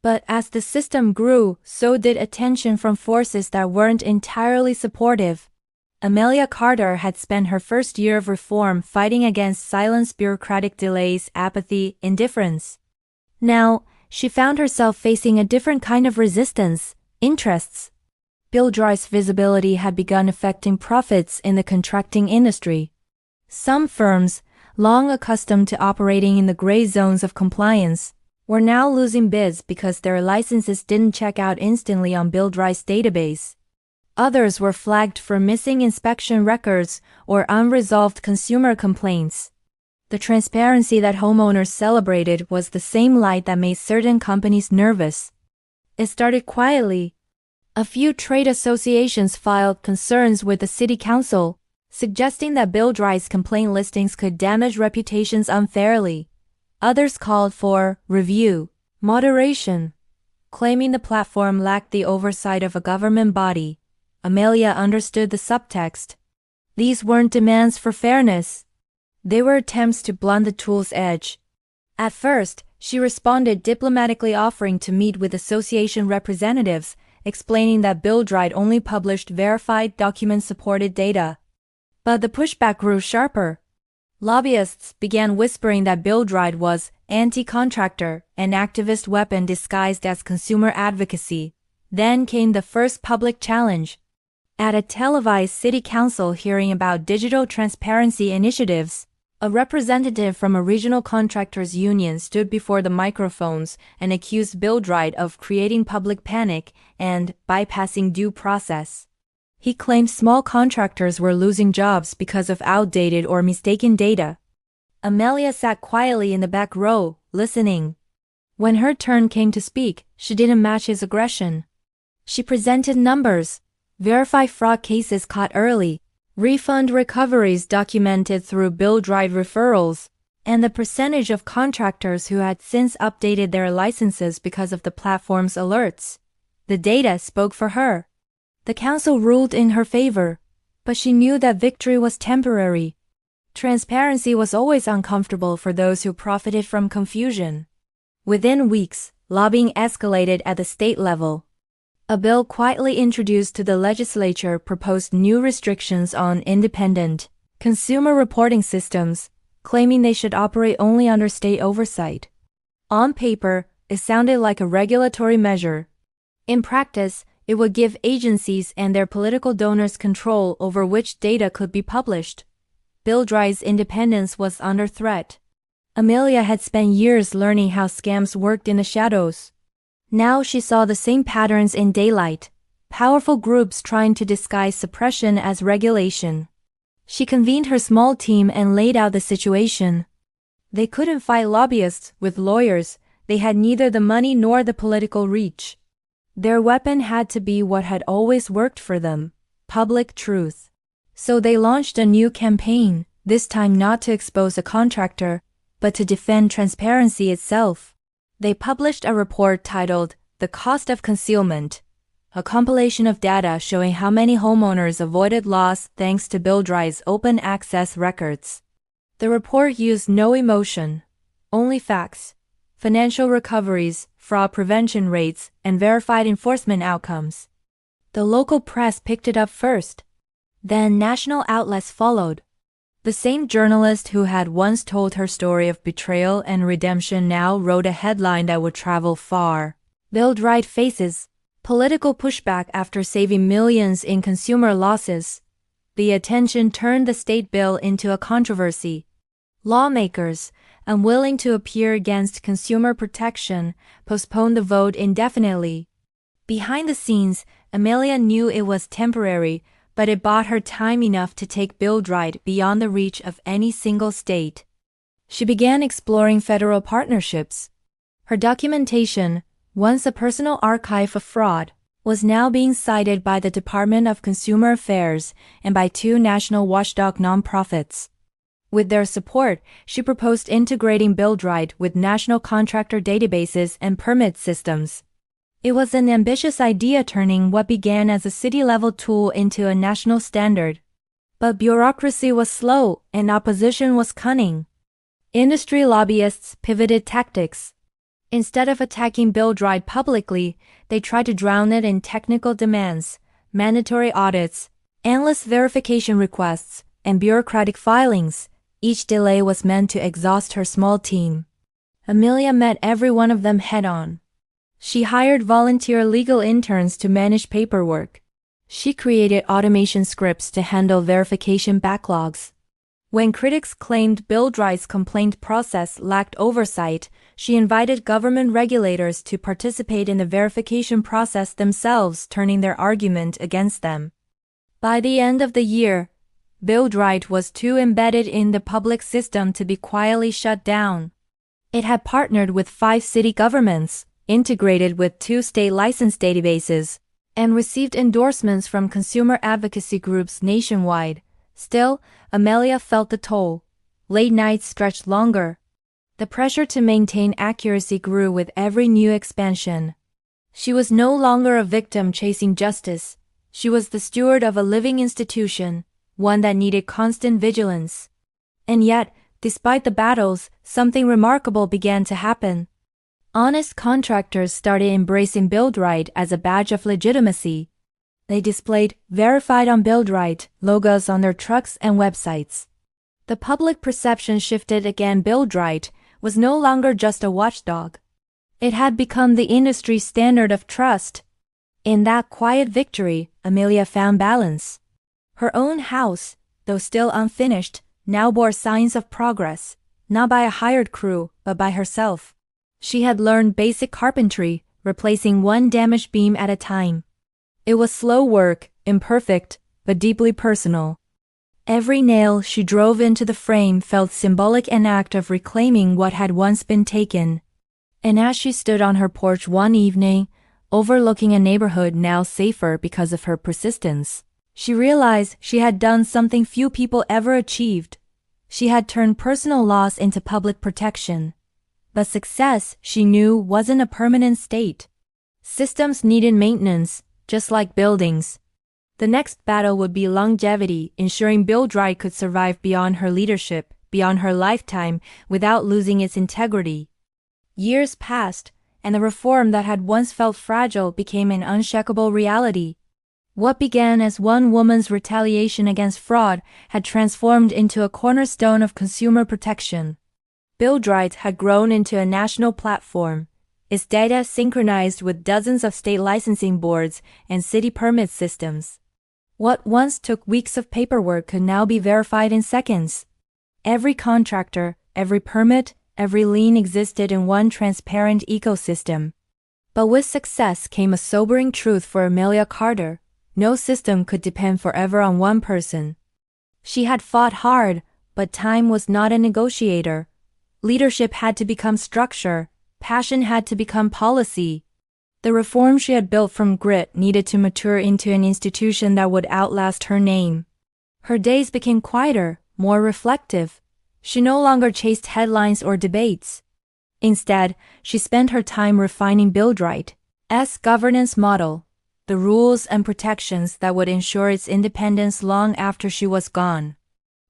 But as the system grew, so did attention from forces that weren't entirely supportive. Amelia Carter had spent her first year of reform fighting against silence, bureaucratic delays, apathy, indifference. Now, she found herself facing a different kind of resistance: interests. BuildRight's visibility had begun affecting profits in the contracting industry. Some firms, long accustomed to operating in the gray zones of compliance, were now losing bids because their licenses didn't check out instantly on BuildRight's database. Others were flagged for missing inspection records or unresolved consumer complaints. The transparency that homeowners celebrated was the same light that made certain companies nervous. It started quietly. A few trade associations filed concerns with the city council, suggesting that BuildRight's complaint listings could damage reputations unfairly. Others called for review, moderation, claiming the platform lacked the oversight of a government body. Amelia understood the subtext. These weren't demands for fairness. They were attempts to blunt the tool's edge. At first, she responded diplomatically, offering to meet with association representatives, explaining that BuildRight only published verified document-supported data. But the pushback grew sharper. Lobbyists began whispering that BuildRight was anti-contractor, an activist weapon disguised as consumer advocacy. Then came the first public challenge. At a televised city council hearing about digital transparency initiatives, a representative from a regional contractors union stood before the microphones and accused BuildRight of creating public panic and bypassing due process. He claimed small contractors were losing jobs because of outdated or mistaken data. Amelia sat quietly in the back row, listening. When her turn came to speak, she didn't match his aggression. She presented numbers: verified fraud cases caught early, refund recoveries documented through BuildRight referrals, and the percentage of contractors who had since updated their licenses because of the platform's alerts. The data spoke for her. The council ruled in her favor, but she knew that victory was temporary. Transparency was always uncomfortable for those who profited from confusion. Within weeks, lobbying escalated at the state level. A bill quietly introduced to the legislature proposed new restrictions on independent consumer reporting systems, claiming they should operate only under state oversight. On paper, it sounded like a regulatory measure. In practice, it would give agencies and their political donors control over which data could be published. BuildRight's independence was under threat. Amelia had spent years learning how scams worked in the shadows. Now she saw the same patterns in daylight, powerful groups trying to disguise suppression as regulation. She convened her small team and laid out the situation. They couldn't fight lobbyists with lawyers. They had neither the money nor the political reach. Their weapon had to be what had always worked for them: public truth. So they launched a new campaign, this time not to expose a contractor, but to defend transparency itself. They published a report titled "The Cost of Concealment," a compilation of data showing how many homeowners avoided loss thanks to BuildRight's open access records. The report used no emotion, only facts: financial recoveries, fraud prevention rates, and verified enforcement outcomes. The local press picked it up first. Then national outlets followed. The same journalist who had once told her story of betrayal and redemption now wrote a headline that would travel far. BuildRight faces political pushback after saving millions in consumer losses. The attention turned the state bill into a controversy. Lawmakers, unwilling to appear against consumer protection, postponed the vote indefinitely. Behind the scenes, Amelia knew it was temporary, but it bought her time enough to take BuildRight beyond the reach of any single state. She began exploring federal partnerships. Her documentation, once a personal archive of fraud, was now being cited by the Department of Consumer Affairs and by two national watchdog nonprofits. With their support, she proposed integrating BuildRight with national contractor databases and permit systems. It was an ambitious idea, turning what began as a city-level tool into a national standard. But bureaucracy was slow and opposition was cunning. Industry lobbyists pivoted tactics. Instead of attacking BuildRight publicly, they tried to drown it in technical demands, mandatory audits, endless verification requests, and bureaucratic filings. Each delay was meant to exhaust her small team. Amelia met every one of them head-on. She hired volunteer legal interns to manage paperwork. She created automation scripts to handle verification backlogs. When critics claimed BuildRight's complaint process lacked oversight, she invited government regulators to participate in the verification process themselves, turning their argument against them. By the end of the year, BuildRight was too embedded in the public system to be quietly shut down. It had partnered with 5 city governments, integrated with 2 state license databases, and received endorsements from consumer advocacy groups nationwide. Still, Amelia felt the toll. Late nights stretched longer. The pressure to maintain accuracy grew with every new expansion. She was no longer a victim chasing justice. She was the steward of a living institution, one that needed constant vigilance. And yet, despite the battles, something remarkable began to happen. Honest contractors started embracing BuildRight as a badge of legitimacy. They displayed "Verified on BuildRight" logos on their trucks and websites. The public perception shifted again. BuildRight was no longer just a watchdog. It had become the industry standard of trust. In that quiet victory, Amelia found balance. Her own house, though still unfinished, now bore signs of progress, not by a hired crew, but by herself. She had learned basic carpentry, replacing one damaged beam at a time. It was slow work, imperfect, but deeply personal. Every nail she drove into the frame felt symbolic, an act of reclaiming what had once been taken. And as she stood on her porch one evening, overlooking a neighborhood now safer because of her persistence, she realized she had done something few people ever achieved. She had turned personal loss into public protection. But success, she knew, wasn't a permanent state. Systems needed maintenance, just like buildings. The next battle would be longevity, ensuring BuildRight could survive beyond her leadership, beyond her lifetime, without losing its integrity. Years passed, and the reform that had once felt fragile became an unshakable reality. What began as one woman's retaliation against fraud had transformed into a cornerstone of consumer protection. BuildRight had grown into a national platform, its data synchronized with dozens of state licensing boards and city permit systems. What once took weeks of paperwork could now be verified in seconds. Every contractor, every permit, every lien existed in one transparent ecosystem. But with success came a sobering truth for Amelia Carter. No system could depend forever on one person. She had fought hard, but time was not a negotiator. Leadership had to become structure, passion had to become policy. The reform she had built from grit needed to mature into an institution that would outlast her name. Her days became quieter, more reflective. She no longer chased headlines or debates. Instead, she spent her time refining BuildRight's governance model, the rules and protections that would ensure its independence long after she was gone.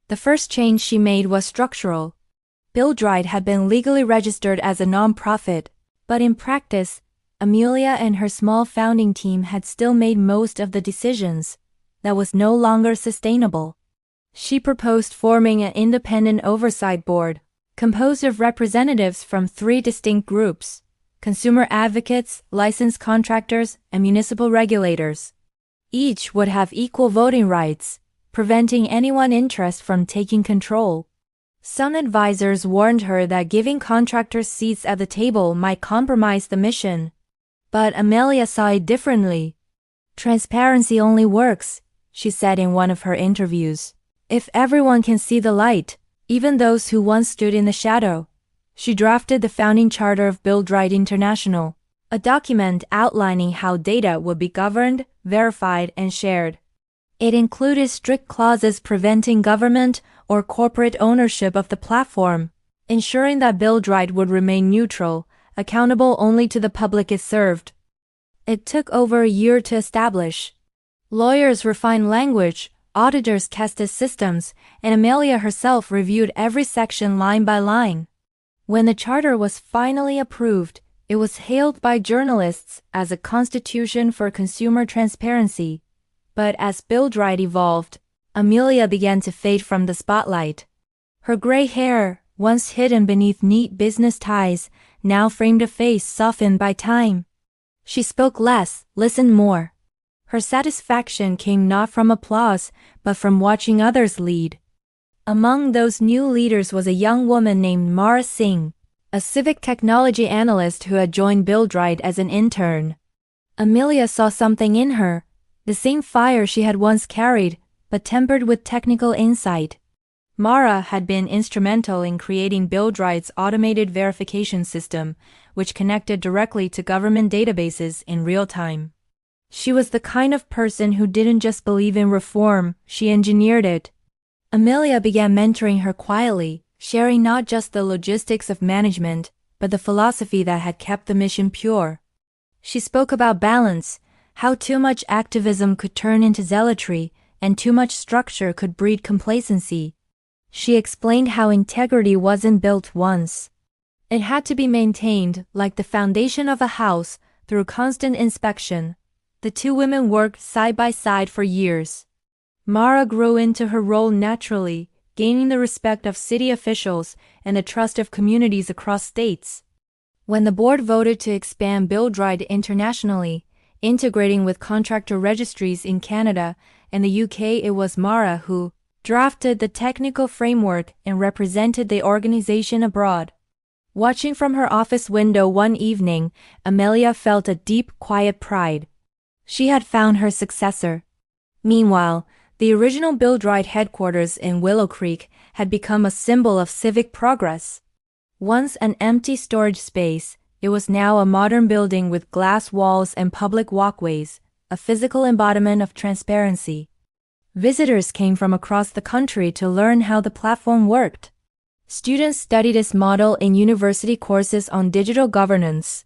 The first change she made was structural. BuildRight had been legally registered as a non-profit, but in practice, Amelia and her small founding team had still made most of the decisions. That was no longer sustainable. She proposed forming an independent oversight board, composed of representatives from 3 distinct groups: consumer advocates, licensed contractors, and municipal regulators. Each would have equal voting rights, preventing anyone interested from taking control. Some advisors warned her that giving contractors seats at the table might compromise the mission. But Amelia saw it differently. Transparency only works, she said in one of her interviews, if everyone can see the light, even those who once stood in the shadow. She drafted the founding charter of BuildRight International, a document outlining how data would be governed, verified, and shared. It included strict clauses preventing government or corporate ownership of the platform, ensuring that BuildRight would remain neutral, accountable only to the public it served. It took over a year to establish. Lawyers refined language, auditors tested systems, and Amelia herself reviewed every section line by line. When the charter was finally approved, it was hailed by journalists as a constitution for consumer transparency. But as BuildRight evolved, Amelia began to fade from the spotlight. Her gray hair, once hidden beneath neat business ties, now framed a face softened by time. She spoke less, listened more. Her satisfaction came not from applause, but from watching others lead. Among those new leaders was a young woman named Mara Singh, a civic technology analyst who had joined BuildRight as an intern. Amelia saw something in her, the same fire she had once carried, but tempered with technical insight. Mara had been instrumental in creating BuildRight's automated verification system, which connected directly to government databases in real time. She was the kind of person who didn't just believe in reform, she engineered it. Amelia began mentoring her quietly, sharing not just the logistics of management, but the philosophy that had kept the mission pure. She spoke about balance, how too much activism could turn into zealotry, and too much structure could breed complacency. She explained how integrity wasn't built once. It had to be maintained, like the foundation of a house, through constant inspection. The 2 women worked side by side for years. Mara grew into her role naturally, gaining the respect of city officials and the trust of communities across states. When the board voted to expand BuildRight internationally, integrating with contractor registries in Canada and the UK, it was Mara who drafted the technical framework and represented the organization abroad. Watching from her office window one evening, Amelia felt a deep, quiet pride. She had found her successor. Meanwhile, the original BuildRight headquarters in Willow Creek had become a symbol of civic progress. Once an empty storage space, it was now a modern building with glass walls and public walkways, a physical embodiment of transparency. Visitors came from across the country to learn how the platform worked. Students studied its model in university courses on digital governance.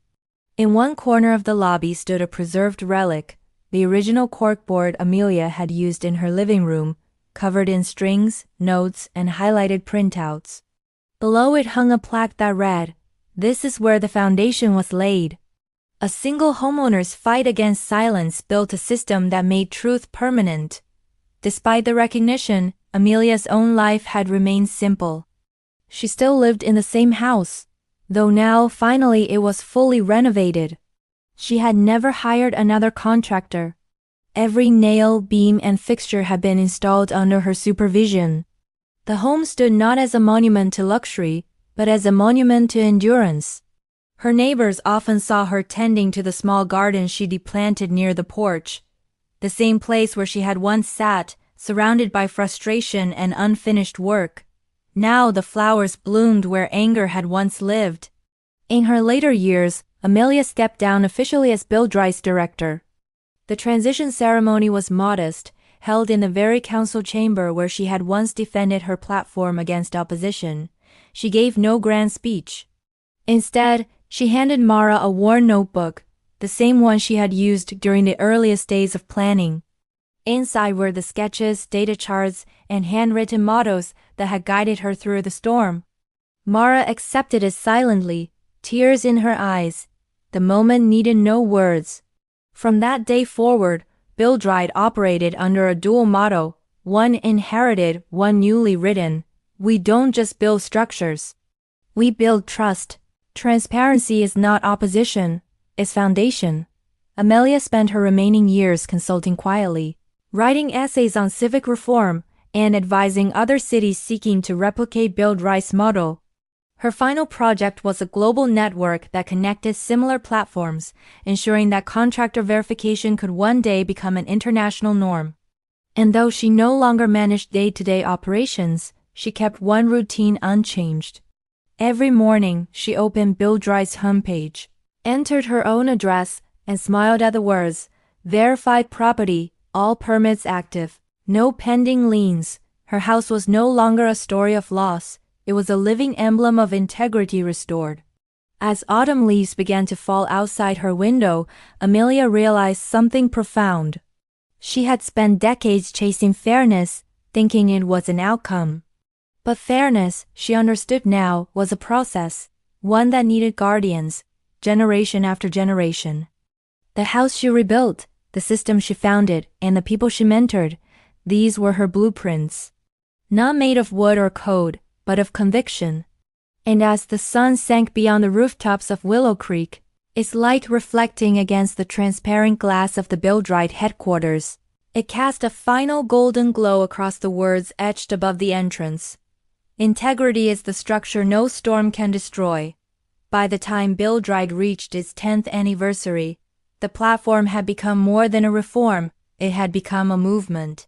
In one corner of the lobby stood a preserved relic, the original corkboard Amelia had used in her living room, covered in strings, notes, and highlighted printouts. Below it hung a plaque that read, "This is where the foundation was laid." A single homeowner's fight against silence built a system that made truth permanent. Despite the recognition, Amelia's own life had remained simple. She still lived in the same house, though now finally it was fully renovated. She had never hired another contractor. Every nail, beam, and fixture had been installed under her supervision. The home stood not as a monument to luxury, but as a monument to endurance. Her neighbors often saw her tending to the small garden she'd planted near the porch, the same place where she had once sat, surrounded by frustration and unfinished work. Now the flowers bloomed where anger had once lived. In her later years, Amelia stepped down officially as BuildRight's director. The transition ceremony was modest, held in the very council chamber where she had once defended her platform against opposition. She gave no grand speech. Instead, she handed Mara a worn notebook, the same one she had used during the earliest days of planning. Inside were the sketches, data charts, and handwritten mottos that had guided her through the storm. Mara accepted it silently, tears in her eyes. The moment needed no words. From that day forward, BuildRight operated under a dual motto, one inherited, one newly written. We don't just build structures. We build trust. Transparency is not opposition, it's foundation. Amelia spent her remaining years consulting quietly, writing essays on civic reform, and advising other cities seeking to replicate BuildRight's model. Her final project was a global network that connected similar platforms, ensuring that contractor verification could one day become an international norm. And though she no longer managed day-to-day operations, she kept one routine unchanged. Every morning, she opened BuildRight's homepage, entered her own address, and smiled at the words, "Verified property, all permits active, no pending liens." Her house was no longer a story of loss. It was a living emblem of integrity restored. As autumn leaves began to fall outside her window, Amelia realized something profound. She had spent decades chasing fairness, thinking it was an outcome. But fairness, she understood now, was a process, one that needed guardians, generation after generation. The house she rebuilt, the system she founded, and the people she mentored, these were her blueprints. Not made of wood or code, but of conviction. And as the sun sank beyond the rooftops of Willow Creek, its light reflecting against the transparent glass of the BuildRight headquarters, it cast a final golden glow across the words etched above the entrance. Integrity is the structure no storm can destroy. By the time BuildRight reached its 10th anniversary, the platform had become more than a reform, it had become a movement.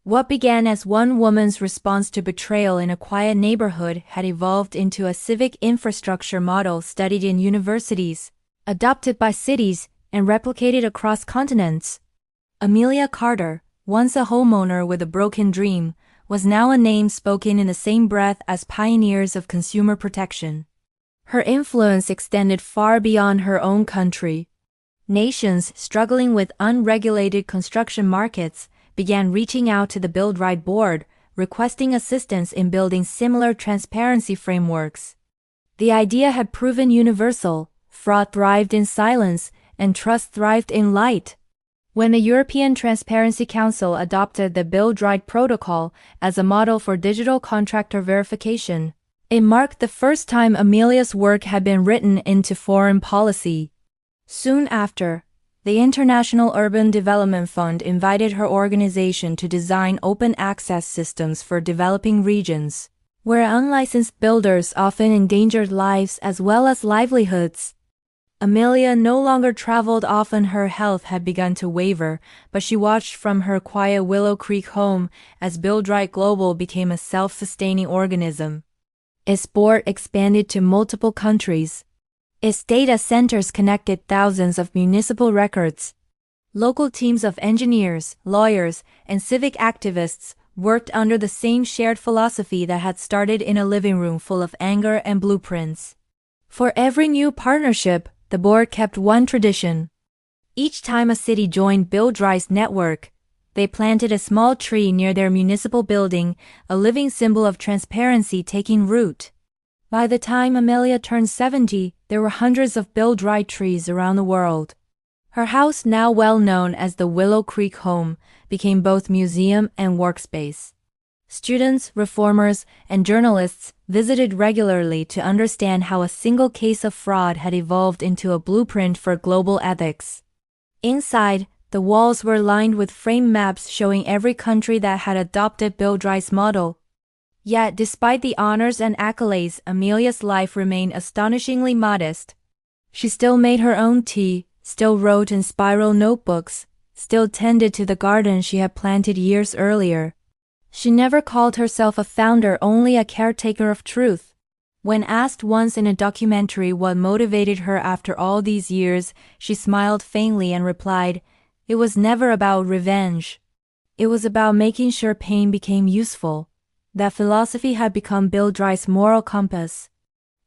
What began as one woman's response to betrayal in a quiet neighborhood had evolved into a civic infrastructure model studied in universities, adopted by cities, and replicated across continents. Amelia Carter, once a homeowner with a broken dream, was now a name spoken in the same breath as pioneers of consumer protection. Her influence extended far beyond her own country. Nations struggling with unregulated construction markets began reaching out to the BuildRight board, requesting assistance in building similar transparency frameworks. The idea had proven universal, fraud thrived in silence, and trust thrived in light. When the European Transparency Council adopted the BuildRight protocol as a model for digital contractor verification, it marked the first time Amelia's work had been written into foreign policy. Soon after, the International Urban Development Fund invited her organization to design open access systems for developing regions, where unlicensed builders often endangered lives as well as livelihoods. Amelia no longer traveled often. Her health had begun to waver, but she watched from her quiet Willow Creek home as BuildRight Global became a self-sustaining organism. Its board expanded to multiple countries. Its data centers connected thousands of municipal records. Local teams of engineers, lawyers, and civic activists worked under the same shared philosophy that had started in a living room full of anger and blueprints. For every new partnership, the board kept one tradition. Each time a city joined BuildRight's network, they planted a small tree near their municipal building, a living symbol of transparency taking root. By the time Amelia turned 70, there were hundreds of BuildRight trees around the world. Her house, now well known as the Willow Creek home, became both museum and workspace. Students, reformers, and journalists visited regularly to understand how a single case of fraud had evolved into a blueprint for global ethics. Inside, The walls were lined with framed maps showing every country that had adopted BuildRight's model. Yet, despite the honors and accolades, Amelia's life remained astonishingly modest. She still made her own tea, still wrote in spiral notebooks, still tended to the garden she had planted years earlier. She never called herself a founder, only a caretaker of truth. When asked once in a documentary what motivated her after all these years, she smiled faintly and replied, "It was never about revenge. It was about making sure pain became useful." That philosophy had become BuildRight's moral compass.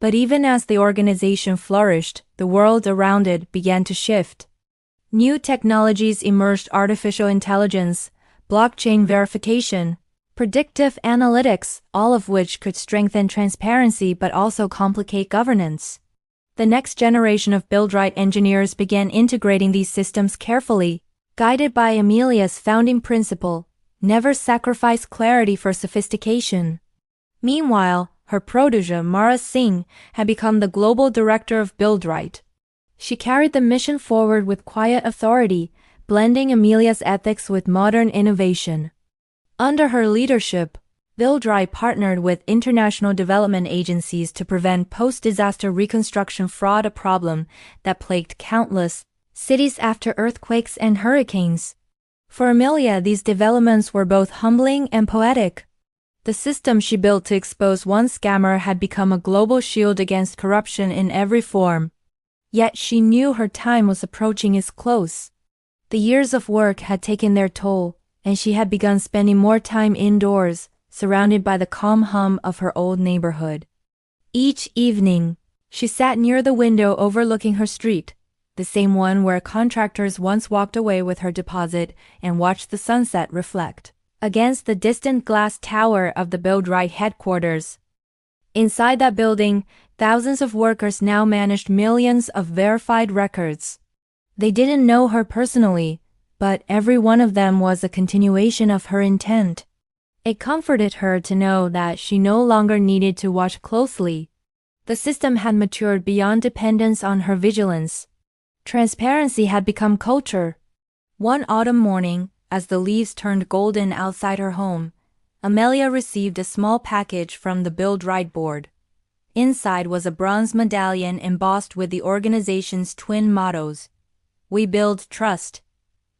But even as the organization flourished, the world around it began to shift. New technologies emerged: artificial intelligence, blockchain verification, predictive analytics, all of which could strengthen transparency but also complicate governance. The next generation of BuildRight engineers began integrating these systems carefully, guided by Amelia's founding principle: never sacrifice clarity for sophistication. Meanwhile, her protégé Mara Singh had become the global director of BuildRight. She carried the mission forward with quiet authority, blending Amelia's ethics with modern innovation. Under her leadership, BuildRight partnered with international development agencies to prevent post-disaster reconstruction fraud, a problem that plagued countless cities after earthquakes and hurricanes. For Amelia, these developments were both humbling and poetic. The system she built to expose one scammer had become a global shield against corruption in every form. Yet she knew her time was approaching its close. The years of work had taken their toll, and she had begun spending more time indoors, surrounded by the calm hum of her old neighborhood. Each evening, she sat near the window overlooking her street, the same one where contractors once walked away with her deposit, and watched the sunset reflect against the distant glass tower of the BuildRight headquarters. Inside that building, thousands of workers now managed millions of verified records. They didn't know her personally, but every one of them was a continuation of her intent. It comforted her to know that she no longer needed to watch closely. The system had matured beyond dependence on her vigilance. Transparency had become culture. One autumn morning, as the leaves turned golden outside her home, Amelia received a small package from the BuildRight board. Inside was a bronze medallion embossed with the organization's twin mottos: "We build trust.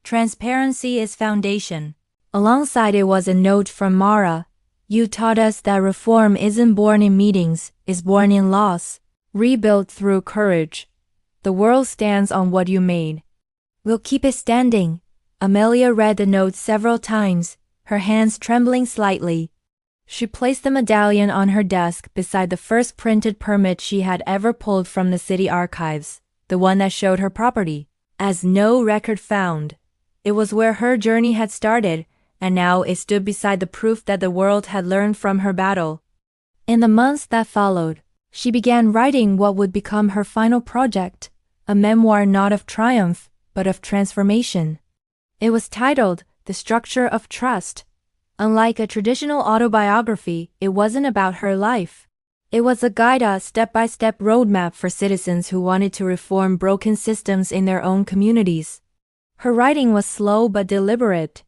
Transparency is foundation." Alongside it was a note from Mara: "You taught us that reform isn't born in meetings, it's born in loss, rebuilt through courage. The world stands on what you made. We'll keep it standing." Amelia read the note several times, her hands trembling slightly. She placed the medallion on her desk beside the first printed permit she had ever pulled from the city archives, the one that showed her property as no record found. It was where her journey had started, and now it stood beside the proof that the world had learned from her battle. In the months that followed, she began writing what would become her final project, a memoir not of triumph, but of transformation. It was titled The Structure of Trust. Unlike a traditional autobiography, it wasn't about her life. It was a guide, a step-by-step roadmap for citizens who wanted to reform broken systems in their own communities. Her writing was slow but deliberate.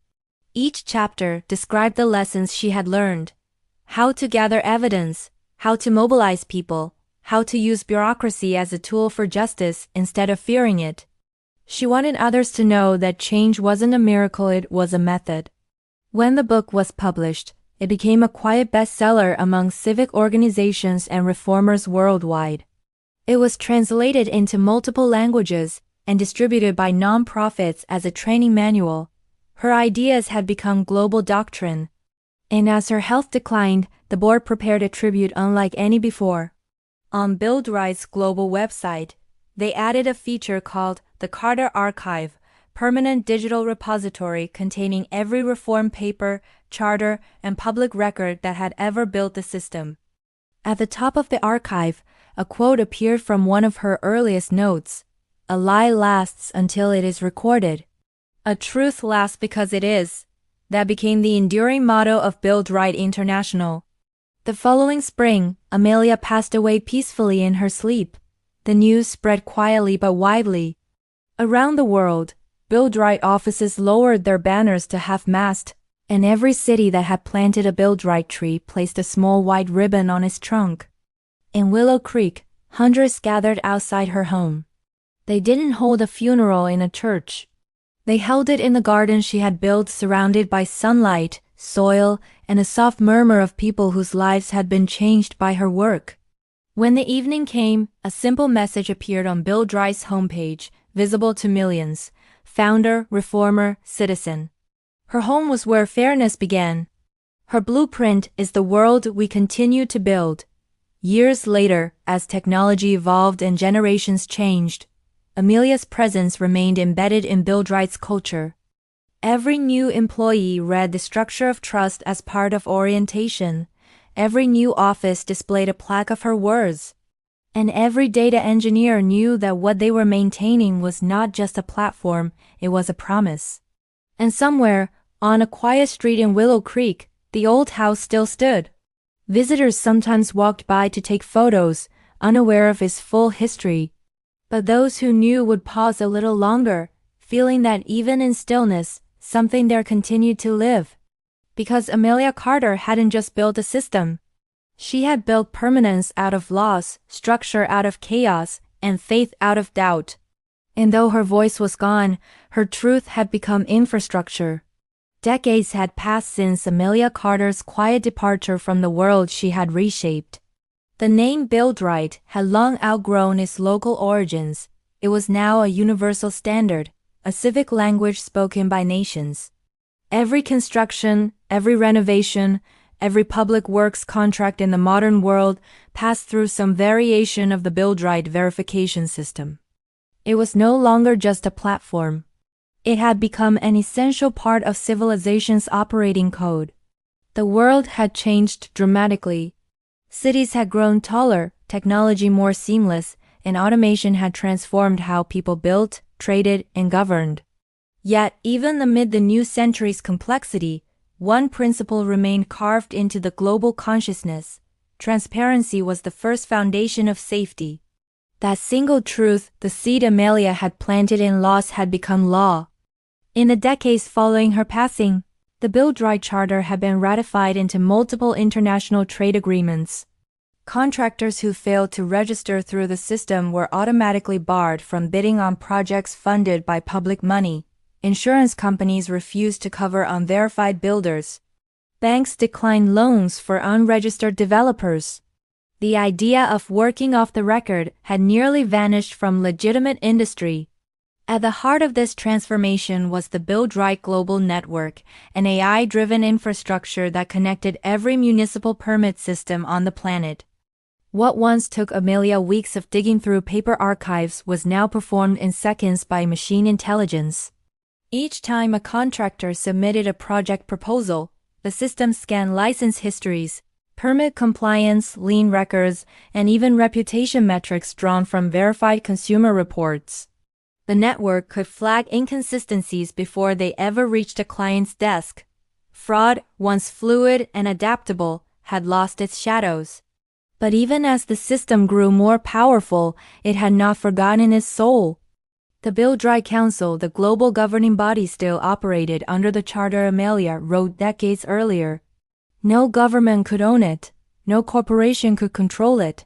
Each chapter described the lessons she had learned: how to gather evidence, how to mobilize people, how to use bureaucracy as a tool for justice instead of fearing it. She wanted others to know that change wasn't a miracle, it was a method. When the book was published, it became a quiet bestseller among civic organizations and reformers worldwide. It was translated into multiple languages and distributed by non-profits as a training manual. Her ideas had become global doctrine. And as her health declined, the board prepared a tribute unlike any before. On BuildRight's global website, they added a feature called the Carter Archive, permanent digital repository containing every reform paper, charter, and public record that had ever built the system. At the top of the archive, a quote appeared from one of her earliest notes: "A lie lasts until it is recorded. A truth lasts because it is." That became the enduring motto of BuildRight International. The following spring, Amelia passed away peacefully in her sleep. The news spread quietly but widely. Around the world, BuildRight offices lowered their banners to half-mast, and every city that had planted a BuildRight tree placed a small white ribbon on its trunk. In Willow Creek, hundreds gathered outside her home. They didn't hold a funeral in a church. They held it in the garden she had built, surrounded by sunlight, soil, and a soft murmur of people whose lives had been changed by her work. When the evening came, a simple message appeared on BuildRight's homepage, visible to millions: founder, reformer, citizen. Her home was where fairness began. Her blueprint is the world we continue to build. Years later, as technology evolved and generations changed, Amelia's presence remained embedded in BuildRight's culture. Every new employee read the structure of trust as part of orientation. Every new office displayed a plaque of her words. And every data engineer knew that what they were maintaining was not just a platform, it was a promise. And somewhere, on a quiet street in Willow Creek, the old house still stood. Visitors sometimes walked by to take photos, unaware of its full history. But those who knew would pause a little longer, feeling that even in stillness, something there continued to live. Because Amelia Carter hadn't just built a system. She had built permanence out of loss, structure out of chaos, and faith out of doubt. And though her voice was gone, her truth had become infrastructure. Decades had passed since Amelia Carter's quiet departure from the world she had reshaped. The name BuildRight had long outgrown its local origins. It was now a universal standard, a civic language spoken by nations. Every construction, every renovation, every public works contract in the modern world passed through some variation of the BuildRight verification system. It was no longer just a platform. It had become an essential part of civilization's operating code. The world had changed dramatically. Cities had grown taller, technology more seamless, and automation had transformed how people built, traded, and governed. Yet, even amid the new century's complexity, one principle remained carved into the global consciousness. Transparency was the first foundation of safety. That single truth, the seed Amelia had planted in loss, had become law. In the decades following her passing, the BuildRight Charter had been ratified into multiple international trade agreements. Contractors who failed to register through the system were automatically barred from bidding on projects funded by public money. Insurance companies refused to cover unverified builders. Banks declined loans for unregistered developers. The idea of working off the record had nearly vanished from legitimate industry. At the heart of this transformation was the BuildRight Global Network, an AI-driven infrastructure that connected every municipal permit system on the planet. What once took Amelia weeks of digging through paper archives was now performed in seconds by machine intelligence. Each time a contractor submitted a project proposal, the system scanned license histories, permit compliance, lien records, and even reputation metrics drawn from verified consumer reports. The network could flag inconsistencies before they ever reached a client's desk. Fraud, once fluid and adaptable, had lost its shadows. But even as the system grew more powerful, it had not forgotten its soul. The BuildRight Council, the global governing body, still operated under the charter Amelia wrote decades earlier. No government could own it. No corporation could control it.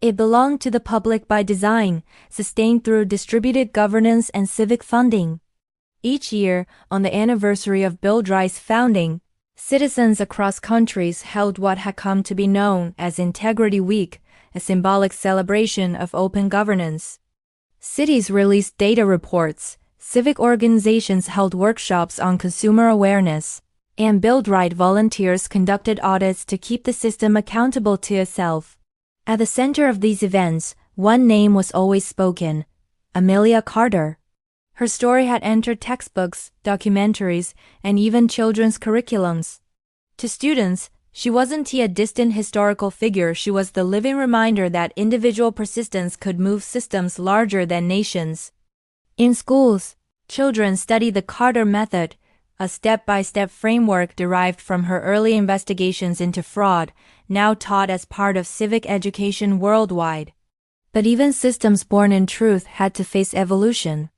It belonged to the public by design, sustained through distributed governance and civic funding. Each year, on the anniversary of BuildRight's founding, citizens across countries held what had come to be known as Integrity Week, a symbolic celebration of open governance. Cities released data reports, civic organizations held workshops on consumer awareness, and BuildRight volunteers conducted audits to keep the system accountable to itself. At the center of these events, one name was always spoken: Amelia Carter. Her story had entered textbooks, documentaries, and even children's curriculums. To students, she wasn't a distant historical figure, she was the living reminder that individual persistence could move systems larger than nations. In schools, children studied the Carter method, a step-by-step framework derived from her early investigations into fraud, now taught as part of civic education worldwide. But even systems born in truth had to face evolution.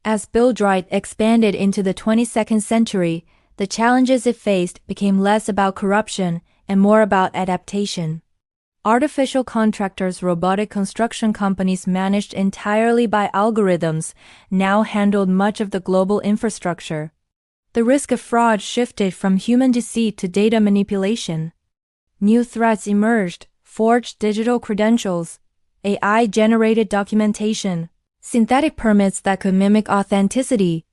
As BuildRight expanded into the 22nd century, the challenges it faced became less about corruption and more about adaptation. Artificial contractors, robotic construction companies managed entirely by algorithms, now handled much of the global infrastructure. The risk of fraud shifted from human deceit to data manipulation. New threats emerged: forged digital credentials, AI-generated documentation, synthetic permits that could mimic authenticity.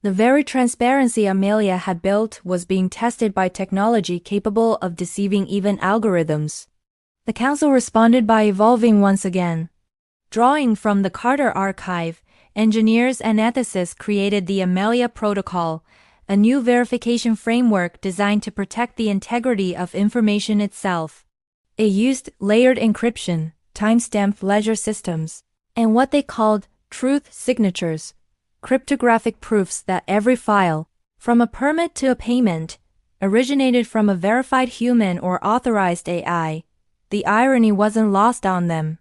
The very transparency Amelia had built was being tested by technology capable of deceiving even algorithms. The council responded by evolving once again. Drawing from the Carter archive, engineers and ethicists created the Amelia Protocol, a new verification framework designed to protect the integrity of information itself. It used layered encryption, timestamped ledger systems, and what they called truth signatures, cryptographic proofs that every file, from a permit to a payment, originated from a verified human or authorized AI. The irony wasn't lost on them.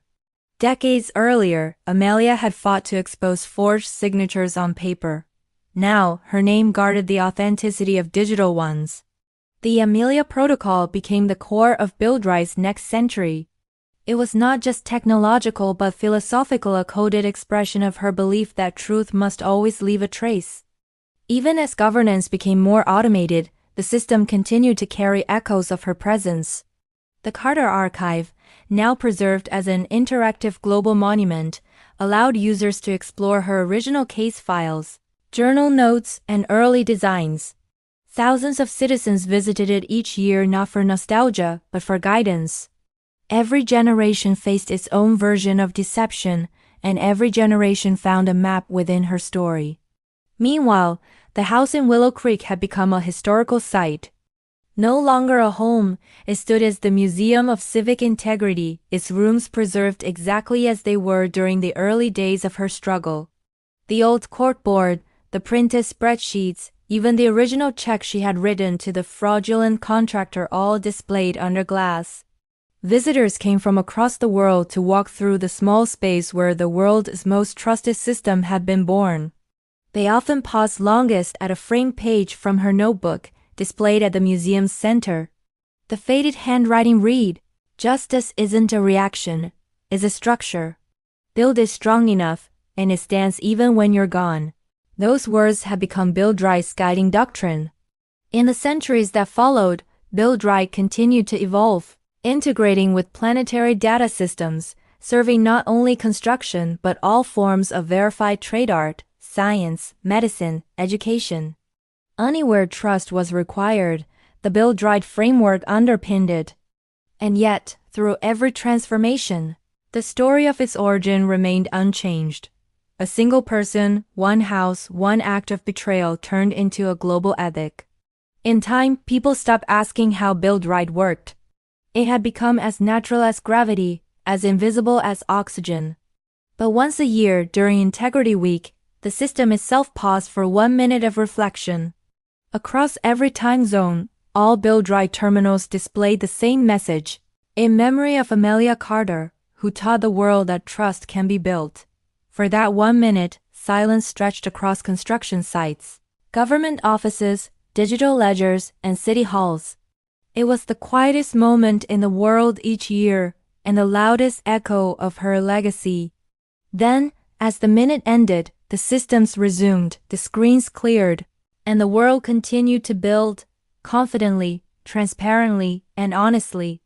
Decades earlier, Amelia had fought to expose forged signatures on paper. Now, her name guarded the authenticity of digital ones. The Amelia Protocol became the core of BuildRight's next century. It was not just technological but philosophical, a coded expression of her belief that truth must always leave a trace. Even as governance became more automated, the system continued to carry echoes of her presence. The Carter Archive, now preserved as an interactive global monument, allowed users to explore her original case files, journal notes, and early designs. Thousands of citizens visited it each year, not for nostalgia, but for guidance. Every generation faced its own version of deception, and every generation found a map within her story. Meanwhile, the house in Willow Creek had become a historical site. No longer a home, it stood as the Museum of Civic Integrity, its rooms preserved exactly as they were during the early days of her struggle. The old corkboard, the printed spreadsheets, even the original check she had written to the fraudulent contractor, all displayed under glass. Visitors came from across the world to walk through the small space where the world's most trusted system had been born. They often paused longest at a framed page from her notebook, displayed at the museum's center. The faded handwriting read, "Justice isn't a reaction, it's a structure. Build is strong enough, and it stands even when you're gone." Those words had become BuildRight's guiding doctrine. In the centuries that followed, BuildRight continued to evolve, integrating with planetary data systems, serving not only construction but all forms of verified trade, art, science, medicine, education. Anywhere trust was required, the BuildRight framework underpinned it. And yet, through every transformation, the story of its origin remained unchanged. A single person, one house, one act of betrayal turned into a global ethic. In time, people stopped asking how BuildRight worked. It had become as natural as gravity, as invisible as oxygen. But once a year, during Integrity Week, the system itself paused for 1 minute of reflection. Across every time zone, all BuildRight terminals displayed the same message: in memory of Amelia Carter, who taught the world that trust can be built. For that 1 minute, silence stretched across construction sites, government offices, digital ledgers, and city halls. It was the quietest moment in the world each year, and the loudest echo of her legacy. Then, as the minute ended, the systems resumed, the screens cleared, and the world continued to build, confidently, transparently, and honestly,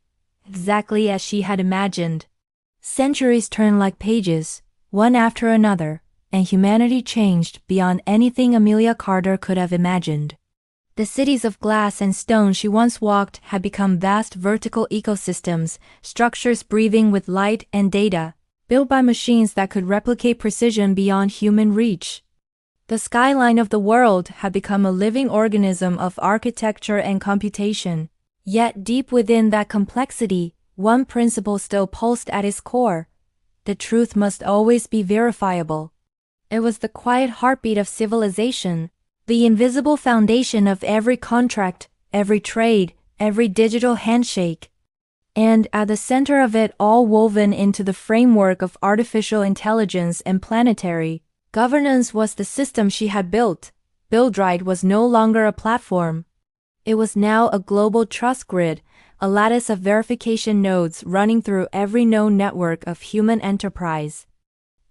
exactly as she had imagined. Centuries turned like pages, one after another, and humanity changed beyond anything Amelia Carter could have imagined. The cities of glass and stone she once walked had become vast vertical ecosystems, structures breathing with light and data, built by machines that could replicate precision beyond human reach. The skyline of the world had become a living organism of architecture and computation. Yet deep within that complexity, one principle still pulsed at its core: the truth must always be verifiable. It was the quiet heartbeat of civilization, the invisible foundation of every contract, every trade, every digital handshake. And at the center of it all, woven into the framework of artificial intelligence and planetary Governance was the system she had built. BuildRight was no longer a platform. It was now a global trust grid, a lattice of verification nodes running through every known network of human enterprise.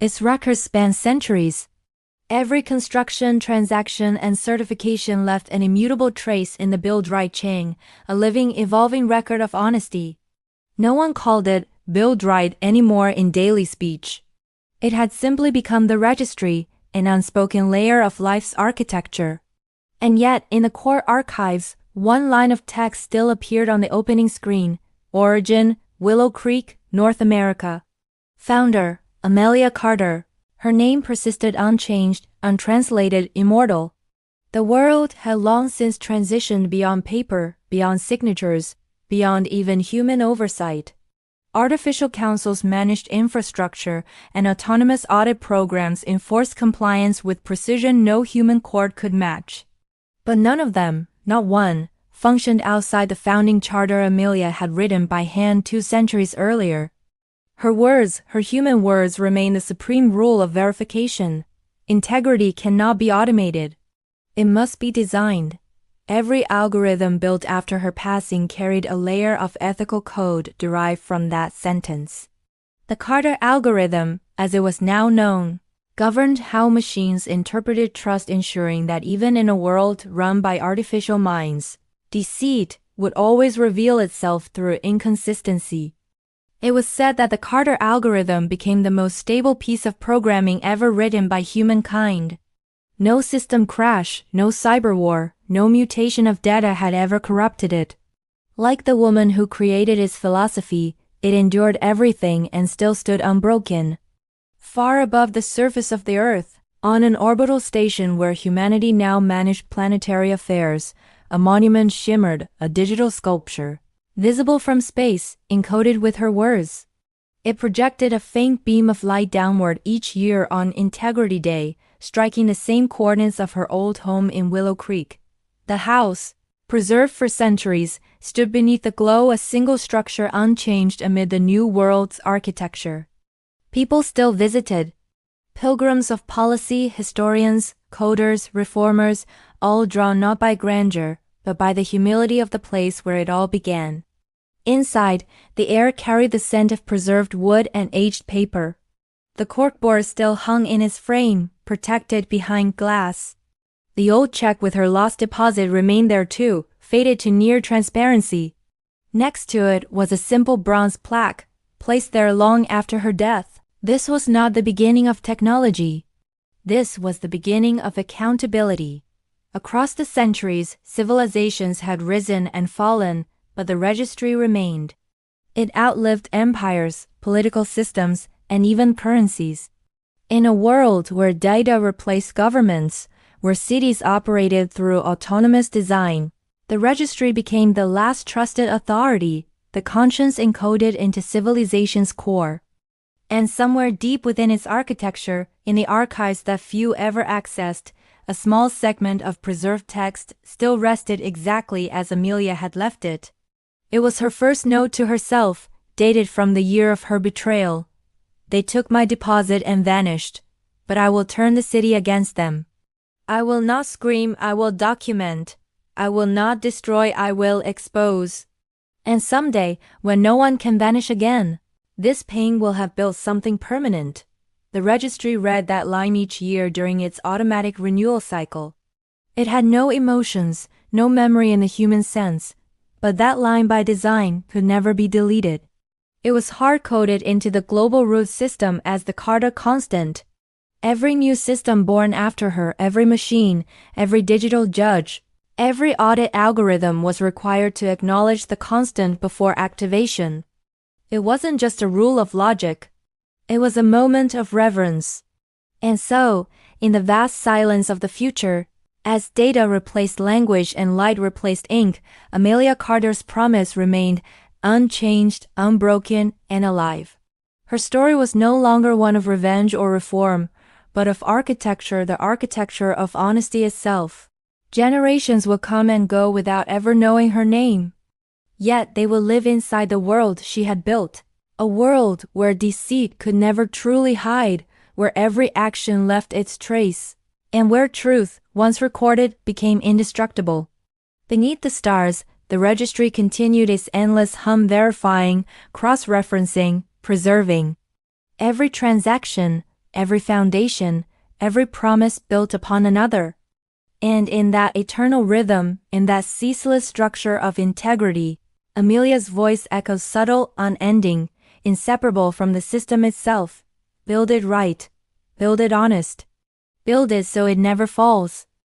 Its records span centuries. Every construction, transaction, and certification left an immutable trace in the BuildRight chain, a living, evolving record of honesty. No one called it BuildRight anymore in daily speech. It had simply become the registry, an unspoken layer of life's architecture. And yet, in the core archives, one line of text still appeared on the opening screen: Origin, Willow Creek, North America. Founder, Amelia Carter. Her name persisted unchanged, untranslated, immortal. The world had long since transitioned beyond paper, beyond signatures, beyond even human oversight. Artificial councils managed infrastructure, and autonomous audit programs enforced compliance with precision no human court could match. But none of them, not one, functioned outside the founding charter Amelia had written by hand 2 centuries earlier. Her words, her human words, remain the supreme rule of verification. Integrity cannot be automated. It must be designed. Every algorithm built after her passing carried a layer of ethical code derived from that sentence. The Carter algorithm, as it was now known, governed how machines interpreted trust, ensuring that even in a world run by artificial minds, deceit would always reveal itself through inconsistency. It was said that the Carter algorithm became the most stable piece of programming ever written by humankind. No system crash, no cyber war, no mutation of data had ever corrupted it. Like the woman who created its philosophy, it endured everything and still stood unbroken. Far above the surface of the Earth, on an orbital station where humanity now managed planetary affairs, a monument shimmered, a digital sculpture, visible from space, encoded with her words. It projected a faint beam of light downward each year on Integrity Day, striking the same coordinates of her old home in Willow Creek. The house, preserved for centuries, stood beneath the glow, a single structure unchanged amid the new world's architecture. People still visited. Pilgrims of policy, historians, coders, reformers, all drawn not by grandeur, but by the humility of the place where it all began. Inside, the air carried the scent of preserved wood and aged paper. The corkboard still hung in its frame, protected behind glass. The old check with her lost deposit remained there too, faded to near transparency. Next to it was a simple bronze plaque, placed there long after her death. This was not the beginning of technology. This was the beginning of accountability. Across the centuries, civilizations had risen and fallen, but the registry remained. It outlived empires, political systems, and even currencies. In a world where data replaced governments, where cities operated through autonomous design, the registry became the last trusted authority, the conscience encoded into civilization's core. And somewhere deep within its architecture, in the archives that few ever accessed, a small segment of preserved text still rested exactly as Amelia had left it. It was her first note to herself, dated from the year of her betrayal. They took my deposit and vanished, but I will turn the city against them. I will not scream, I will document. I will not destroy, I will expose. And someday, when no one can vanish again, this pain will have built something permanent. The registry read that line each year during its automatic renewal cycle. It had no emotions, no memory in the human sense, but that line by design could never be deleted. It was hard-coded into the global root system as the Carter constant. Every new system born after her, every machine, every digital judge, every audit algorithm was required to acknowledge the constant before activation. It wasn't just a rule of logic. It was a moment of reverence. And so, in the vast silence of the future, as data replaced language and light replaced ink, Amelia Carter's promise remained unchanged, unbroken, and alive. Her story was no longer one of revenge or reform, but of architecture, the architecture of honesty itself. Generations will come and go without ever knowing her name. Yet they will live inside the world she had built, a world where deceit could never truly hide, where every action left its trace, and where truth, once recorded, became indestructible. Beneath the stars, the registry continued its endless hum, verifying, cross-referencing, preserving. Every transaction, every foundation, every promise built upon another. And in that eternal rhythm, in that ceaseless structure of integrity, Amelia's voice echoes subtle, unending, inseparable from the system itself. Build it right. Build it honest. Build it so it never falls.